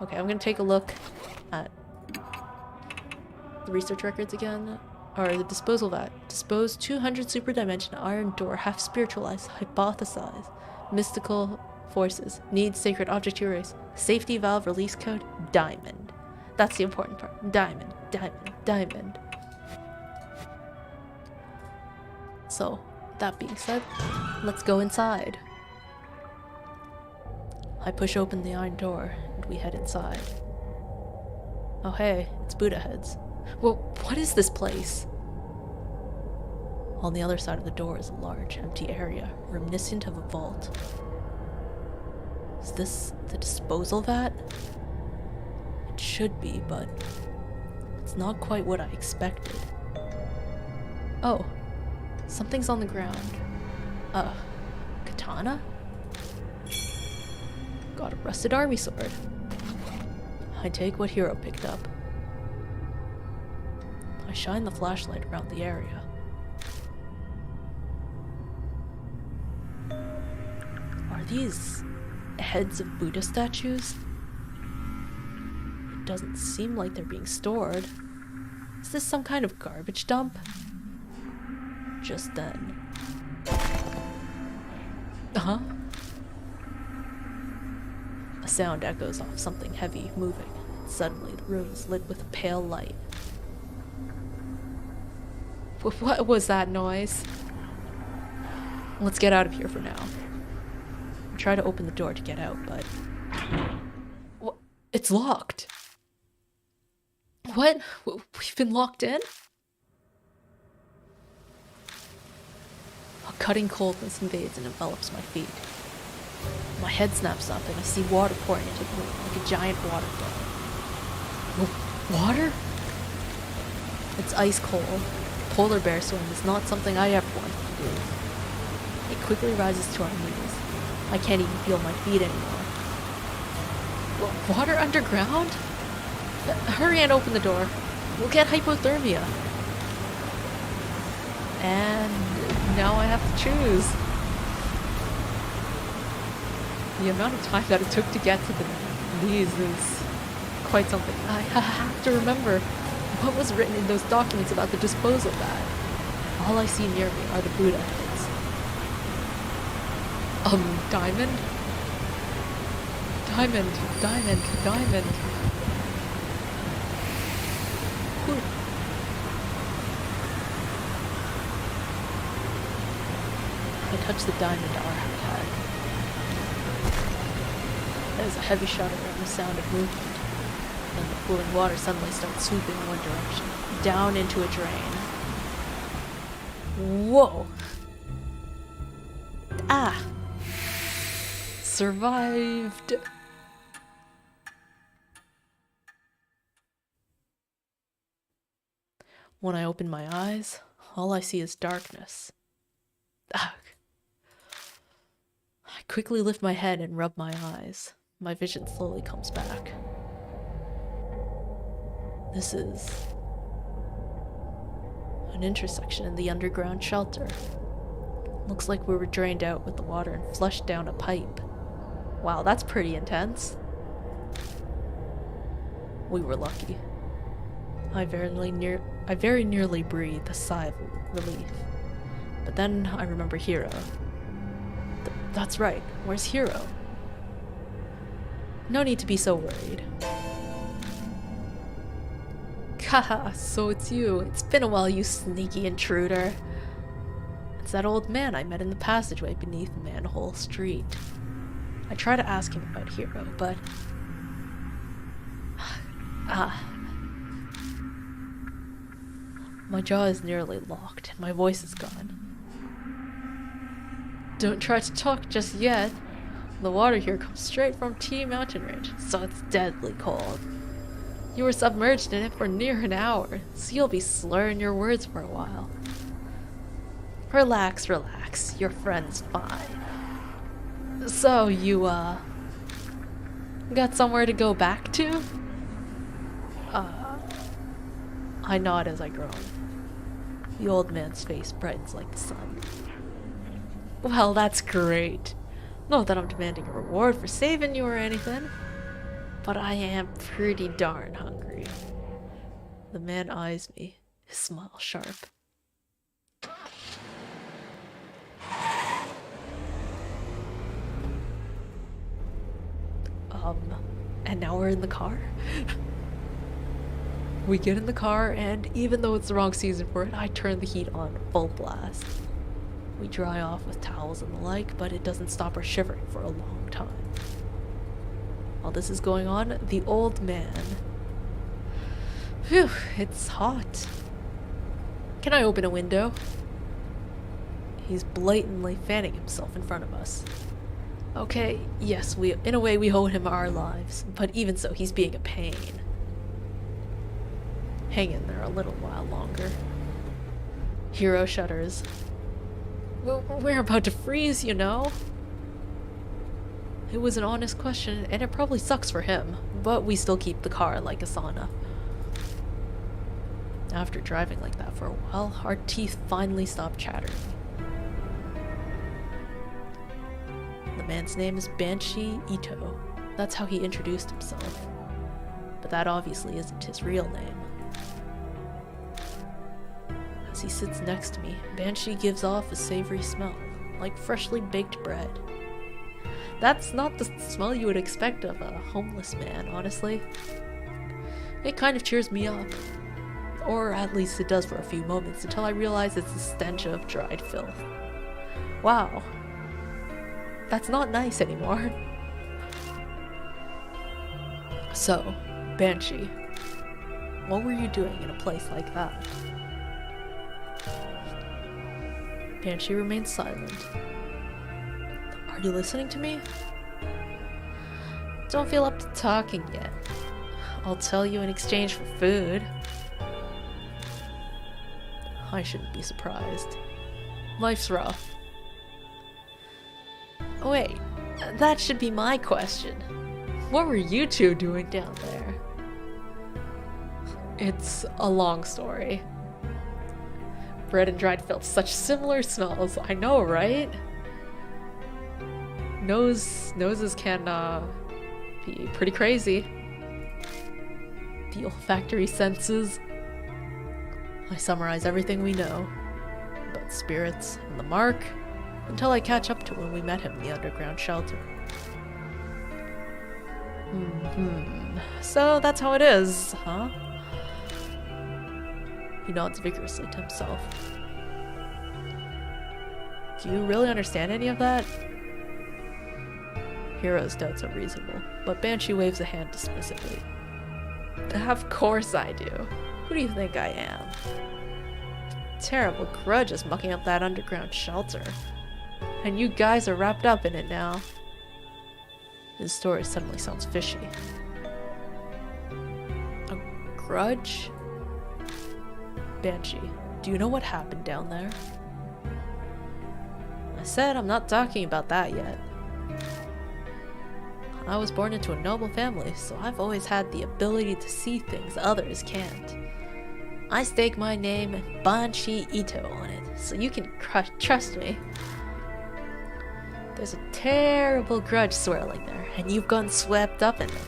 Okay, I'm gonna take a look at the research records again. Or the disposal vat. Dispose 200 superdimension iron door, half spiritualized, hypothesize. Mystical forces. Needs sacred object to erase. Safety valve release code. Diamond. That's the important part. Diamond. Diamond. So, that being said, let's go inside. I push open the iron door, and we head inside. Oh hey, it's Buddha heads. Well, what is this place? On the other side of the door is a large, empty area, reminiscent of a vault. Is this the disposal vat? It should be, but it's not quite what I expected. Oh, something's on the ground. Katana? Got a rusted army sword. I take what Hero picked up. I shine the flashlight around the area. Are these heads of Buddha statues? It doesn't seem like they're being stored. Is this some kind of garbage dump? Just then. Uh-huh. A sound echoes off something heavy moving. Suddenly, the room is lit with a pale light. What was that noise? Let's get out of here for now. I try to open the door to get out, but... What? It's locked! What? We've been locked in? cutting coldness invades and envelops my feet. My head snaps up and I see water pouring into the room like a giant waterfall. Water? It's ice cold. Polar bear swim is not something I ever wanted to do. It quickly rises to our knees. I can't even feel my feet anymore. Water underground? Hurry and open the door. We'll get hypothermia. And now I have to choose. The amount of time that it took to get to the knees is quite something. I have to remember what was written in those documents about the disposal bag. All I see near me are the Buddha heads. Diamond? Diamond, diamond, diamond. Ooh. I touch the diamond Arhat had. There's a heavy shudder and the sound of movement. Then the cooling water suddenly starts swooping in one direction, down into a drain. Whoa! Ah! Survived! When I open my eyes, all I see is darkness. Ugh. I quickly lift my head and rub my eyes. My vision slowly comes back. This is an intersection in the underground shelter. Looks like we were drained out with the water and flushed down a pipe. Wow, that's pretty intense. We were lucky. I very nearly breathed a sigh of relief. But then I remember Hero. That's right, where's Hero? No need to be so worried. Haha, so it's you. It's been a while, you sneaky intruder. It's that old man I met in the passageway beneath Manhole Street. I try to ask him about Hero, but... My jaw is nearly locked, and my voice is gone. Don't try to talk just yet. The water here comes straight from T Mountain Ridge, so it's deadly cold. You were submerged in it for near an hour, so you'll be slurring your words for a while. Relax, relax. Your friend's fine. So, you, got somewhere to go back to? I nod as I groan. The old man's face brightens like the sun. Well, that's great. Not that I'm demanding a reward for saving you or anything, but I am pretty darn hungry. The man eyes me, his smile sharp. And now we're in the car? We get in the car, and even though it's the wrong season for it, I turn the heat on full blast. We dry off with towels and the like, but it doesn't stop our shivering for a long time. While this is going on, the old man... Phew, it's hot. Can I open a window? He's blatantly fanning himself in front of us. Okay, yes, in a way we owe him our lives, but even so, he's being a pain. Hang in there a little while longer. Hero shudders. We're about to freeze, you know? It was an honest question, and it probably sucks for him, but we still keep the car like a sauna. After driving like that for a while, our teeth finally stop chattering. The man's name is Banshee Ito. That's how he introduced himself. But that obviously isn't his real name. As he sits next to me, Banshee gives off a savory smell, like freshly baked bread. That's not the smell you would expect of a homeless man, honestly. It kind of cheers me up. Or at least it does for a few moments, until I realize it's the stench of dried filth. Wow. That's not nice anymore. So, Banshee, what were you doing in a place like that? Banshee remains silent. Are you listening to me? Don't feel up to talking yet. I'll tell you in exchange for food. I shouldn't be surprised. Life's rough. Wait, that should be my question. What were you two doing down there? It's a long story. Bread and dried felt such similar smells. I know, right? Noses can be pretty crazy. The olfactory senses. I summarize everything we know about spirits and the mark until I catch up to when we met him in the underground shelter. So that's how it is, huh? He nods vigorously to himself. Do you really understand any of that? Hiro's doubts are reasonable, but Banshee waves a hand dismissively. Of course I do. Who do you think I am? Terrible grudge is mucking up that underground shelter. And you guys are wrapped up in it now. His story suddenly sounds fishy. A grudge? Banshee, do you know what happened down there? I said I'm not talking about that yet. I was born into a noble family, so I've always had the ability to see things others can't. I stake my name Banshee Ito on it, so you can trust me. There's a terrible grudge swirling there, and you've gotten swept up in it.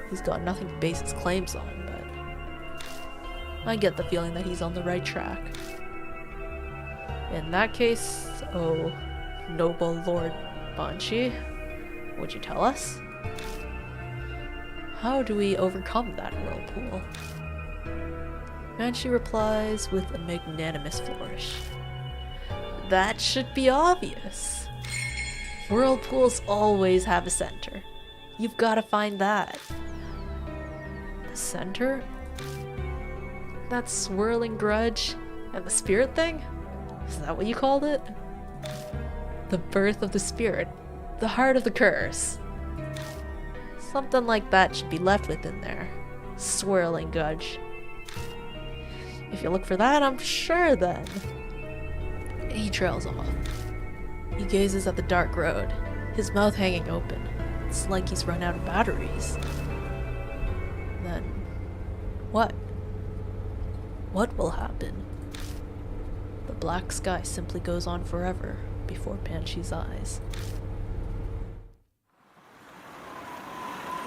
He's got nothing to base his claims on, but I get the feeling that he's on the right track. In that case, oh, noble Lord Banshee, would you tell us? How do we overcome that whirlpool? Banshee replies with a magnanimous flourish. That should be obvious. Whirlpools always have a center. You've got to find that. The center? That swirling grudge and the spirit thing? Is that what you called it? The birth of the spirit. The heart of the curse. Something like that should be left within there. Swirling grudge. If you look for that, I'm sure then. He trails off. He gazes at the dark road, his mouth hanging open. It's like he's run out of batteries. Then, what? What will happen? The black sky simply goes on forever before Banshee's eyes.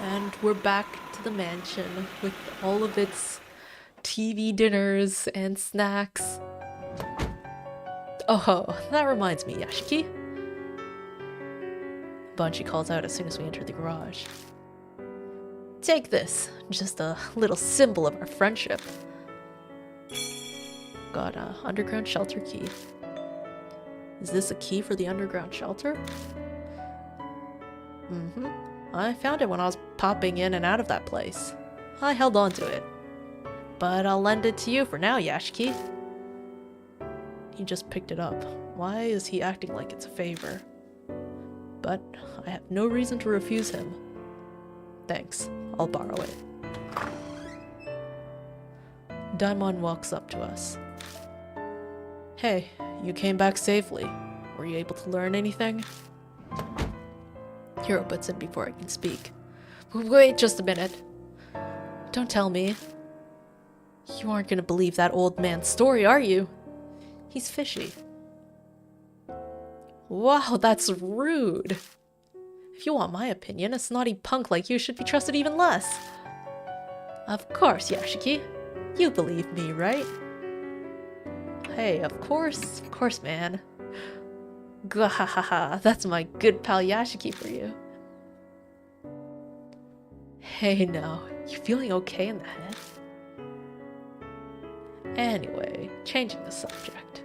And we're back to the mansion with all of its TV dinners and snacks. Oh, that reminds me, Yashiki. Banshee calls out as soon as we enter the garage. Take this, just a little symbol of our friendship. Got a underground shelter key. Is this a key for the underground shelter? I found it when I was popping in and out of that place. I held on to it. But I'll lend it to you for now, Yashiki. He just picked it up. Why is he acting like it's a favor? But I have no reason to refuse him. Thanks, I'll borrow it. Daimon walks up to us. Hey, you came back safely. Were you able to learn anything? Hiro butts in before I can speak. Wait just a minute. Don't tell me. You aren't gonna believe that old man's story, are you? He's fishy. Wow, that's rude. If you want my opinion, a snotty punk like you should be trusted even less. Of course, Yashiki. You believe me, right? Hey, of course, man. Gwahahaha, that's my good pal Yashiki for you. Hey now, you feeling okay in the head? Anyway, changing the subject.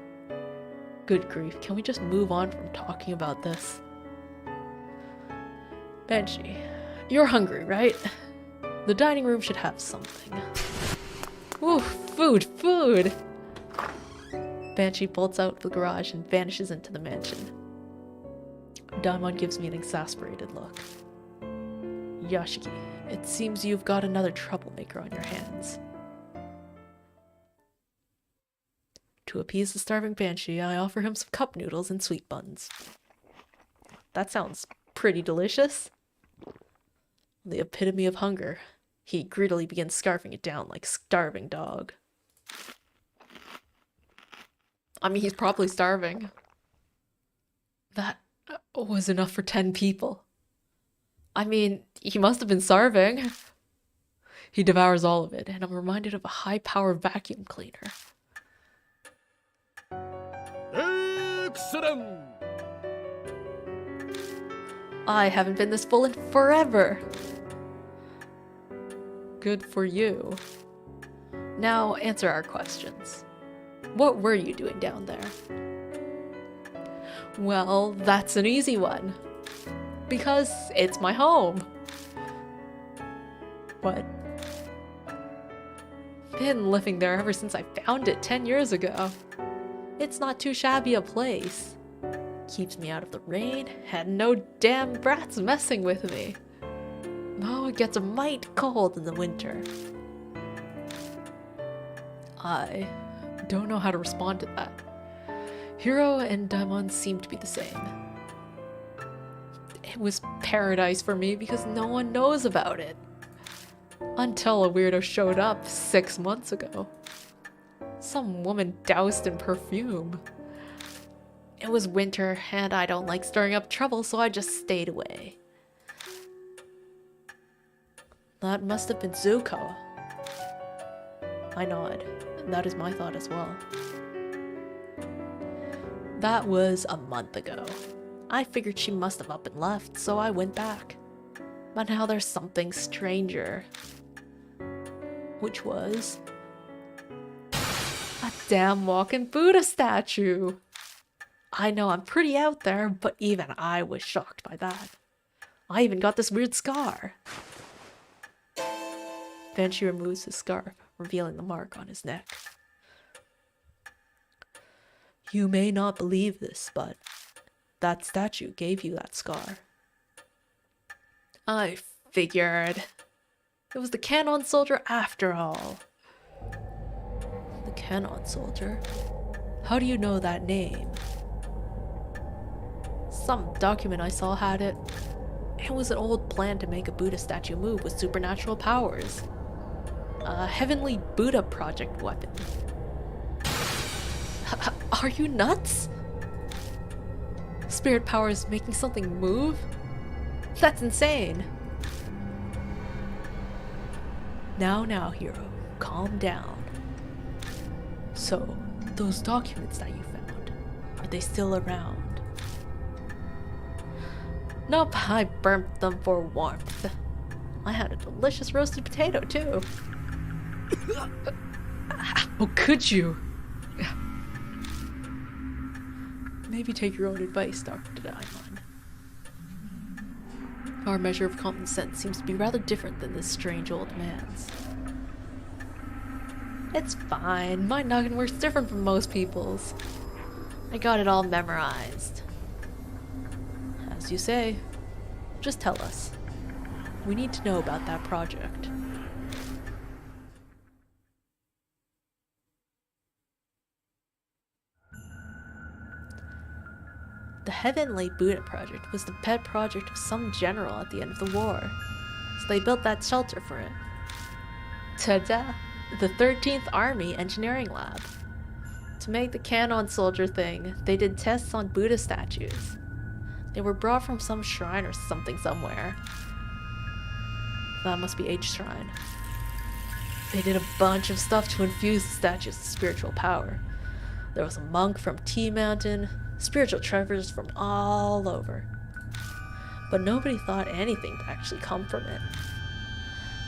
Good grief, can we just move on from talking about this? Banshee, you're hungry, right? The dining room should have something. Ooh, food! Banshee bolts out of the garage and vanishes into the mansion. Daimon gives me an exasperated look. Yashiki, it seems you've got another troublemaker on your hands. To appease the starving Banshee, I offer him some cup noodles and sweet buns. That sounds pretty delicious. The epitome of hunger. He greedily begins scarfing it down like a starving dog. I mean, he's probably starving. That was enough for 10 people. I mean, he must have been starving. He devours all of it, and I'm reminded of a high-power vacuum cleaner. Excellent! I haven't been this full in forever. Good for you. Now answer our questions. What were you doing down there? Well, that's an easy one. Because it's my home. What? Been living there ever since I found it 10 years ago. It's not too shabby a place. Keeps me out of the rain, and no damn brats messing with me. Oh, it gets a mite cold in the winter. I don't know how to respond to that. Hiro and Daimon seem to be the same. It was paradise for me because no one knows about it. Until a weirdo showed up 6 months ago. Some woman doused in perfume. It was winter, and I don't like stirring up trouble, so I just stayed away. That must have been Zuko. I nod. That is my thought as well. That was a month ago. I figured she must have up and left, so I went back. But now there's something stranger. Which was... a damn walking Buddha statue! I know I'm pretty out there, but even I was shocked by that. I even got this weird scar. Banshee removes his scarf, revealing the mark on his neck. You may not believe this, but that statue gave you that scar. I figured. It was the Cannon Soldier after all. The Cannon Soldier? How do you know that name? Some document I saw had it. It was an old plan to make a Buddha statue move with supernatural powers. A heavenly Buddha project weapon. Are you nuts? Spirit powers making something move? That's insane. Now, hero, calm down. So, those documents that you found, are they still around? Nope, I burnt them for warmth. I had a delicious roasted potato, too. How could you? Maybe take your own advice, Dr. Daimon. Our measure of common sense seems to be rather different than this strange old man's. It's fine. My noggin works different from most people's. I got it all memorized. As you say, just tell us. We need to know about that project. The Heavenly Buddha Project was the pet project of some general at the end of the war, so they built that shelter for it. Ta-da! The 13th Army Engineering Lab. To make the Cannon Soldier thing, they did tests on Buddha statues. They were brought from some shrine or something somewhere. That must be H Shrine. They did a bunch of stuff to infuse the statues with spiritual power. There was a monk from T Mountain, spiritual treasures from all over. But nobody thought anything would actually come from it.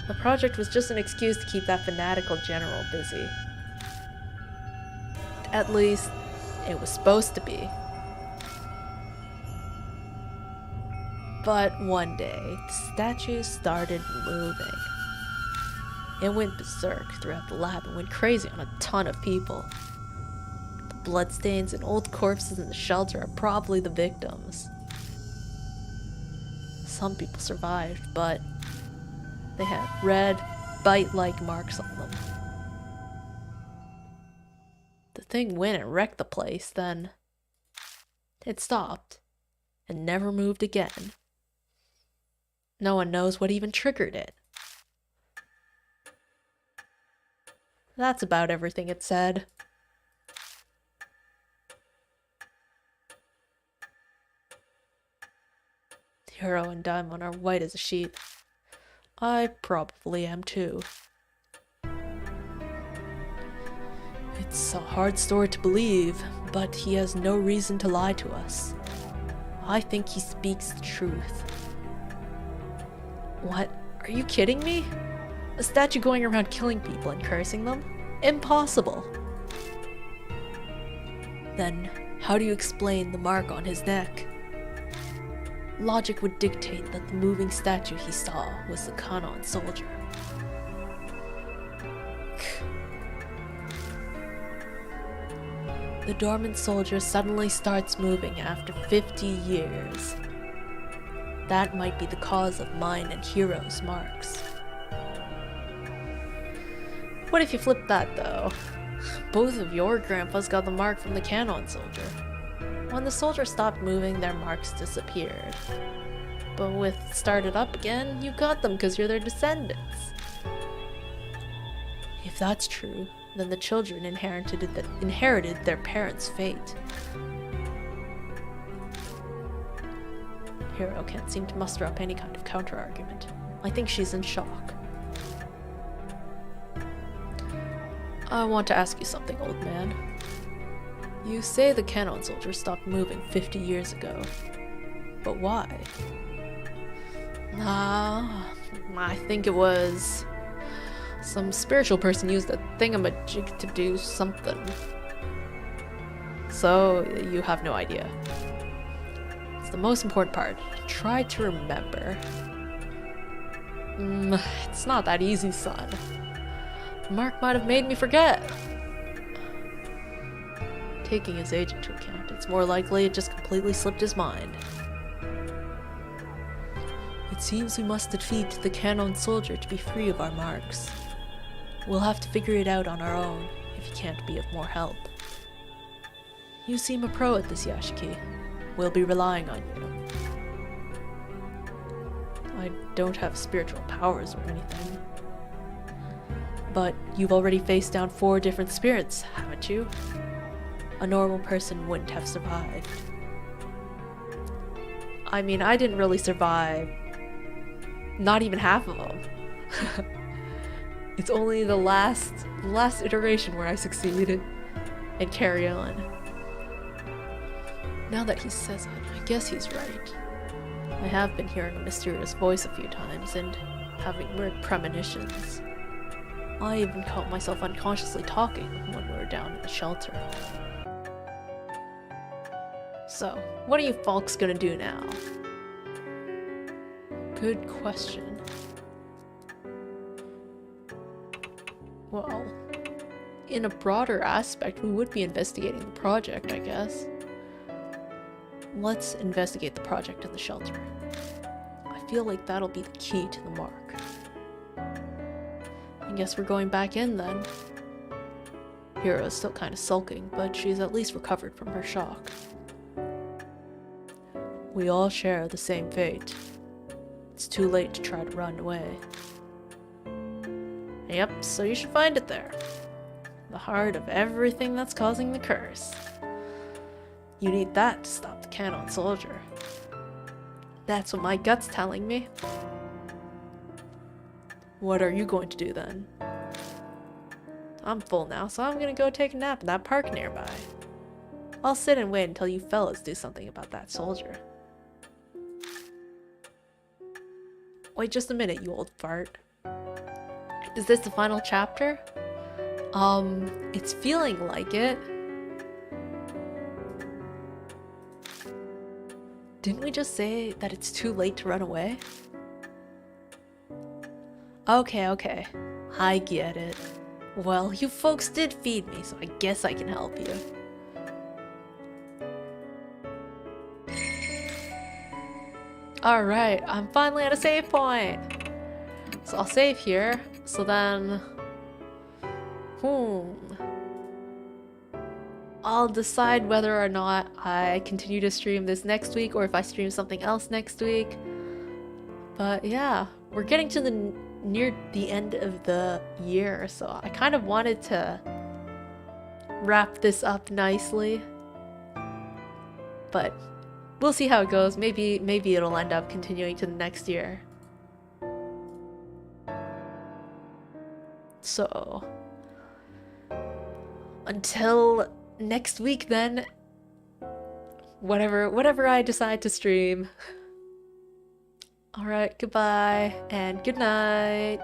The project was just an excuse to keep that fanatical general busy. At least, it was supposed to be. But one day, the statue started moving. It went berserk throughout the lab and went crazy on a ton of people. The bloodstains and old corpses in the shelter are probably the victims. Some people survived, but they had red, bite-like marks on them. The thing went and wrecked the place, then it stopped and never moved again. No one knows what even triggered it. That's about everything it said. Hero and Daimon are white as a sheet. I probably am too. It's a hard story to believe, but he has no reason to lie to us. I think he speaks the truth. What? Are you kidding me? A statue going around killing people and cursing them? Impossible! Then, how do you explain the mark on his neck? Logic would dictate that the moving statue he saw was the Kanon soldier. The dormant soldier suddenly starts moving after 50 years. That might be the cause of mine and Hero's marks. What if you flip that, though? Both of your grandpas got the mark from the Kanon soldier. When the soldier stopped moving, their marks disappeared. But with started up again, you got them because you're their descendants. If that's true, then the children inherited their parents' fate. Hero can't seem to muster up any kind of counter-argument. I think she's in shock. I want to ask you something, old man. You say the Kanon soldier stopped moving 50 years ago. But why? I think it was... some spiritual person used a thingamajig to do something. So, you have no idea. It's the most important part. Try to remember. It's not that easy, son. Mark might have made me forget. Taking his age into account, it's more likely it just completely slipped his mind. It seems we must defeat the Kanon soldier to be free of our marks. We'll have to figure it out on our own, if you can't be of more help. You seem a pro at this, Yashiki. We'll be relying on you. I don't have spiritual powers or anything. But you've already faced down 4 different spirits, haven't you? A normal person wouldn't have survived. I mean, I didn't really survive. Not even half of them. It's only the last iteration where I succeeded and carry on. Now that he says it, I guess he's right. I have been hearing a mysterious voice a few times and having weird premonitions. I even caught myself unconsciously talking when we were down in the shelter. So, what are you folks gonna do now? Good question. Well, in a broader aspect, we would be investigating the project, I guess. Let's investigate the project in the shelter. I feel like that'll be the key to the mark. I guess we're going back in then. Hero's still kind of sulking, but she's at least recovered from her shock. We all share the same fate. It's too late to try to run away. Yep, so you should find it there. The heart of everything that's causing the curse. You need that to stop the Kanon soldier. That's what my gut's telling me. What are you going to do then? I'm full now, so I'm gonna go take a nap in that park nearby. I'll sit and wait until you fellas do something about that soldier. Wait just a minute, you old fart. Is this the final chapter? It's feeling like it. Didn't we just say that it's too late to run away? Okay. I get it. Well, you folks did feed me, so I guess I can help you. Alright, I'm finally at a save point! So I'll save here, so then... I'll decide whether or not I continue to stream this next week or if I stream something else next week. But yeah, we're getting to the near the end of the year, so I kind of wanted to wrap this up nicely. But we'll see how it goes. Maybe it'll end up continuing to the next year. So until next week then, whatever I decide to stream. Alright, goodbye and good night.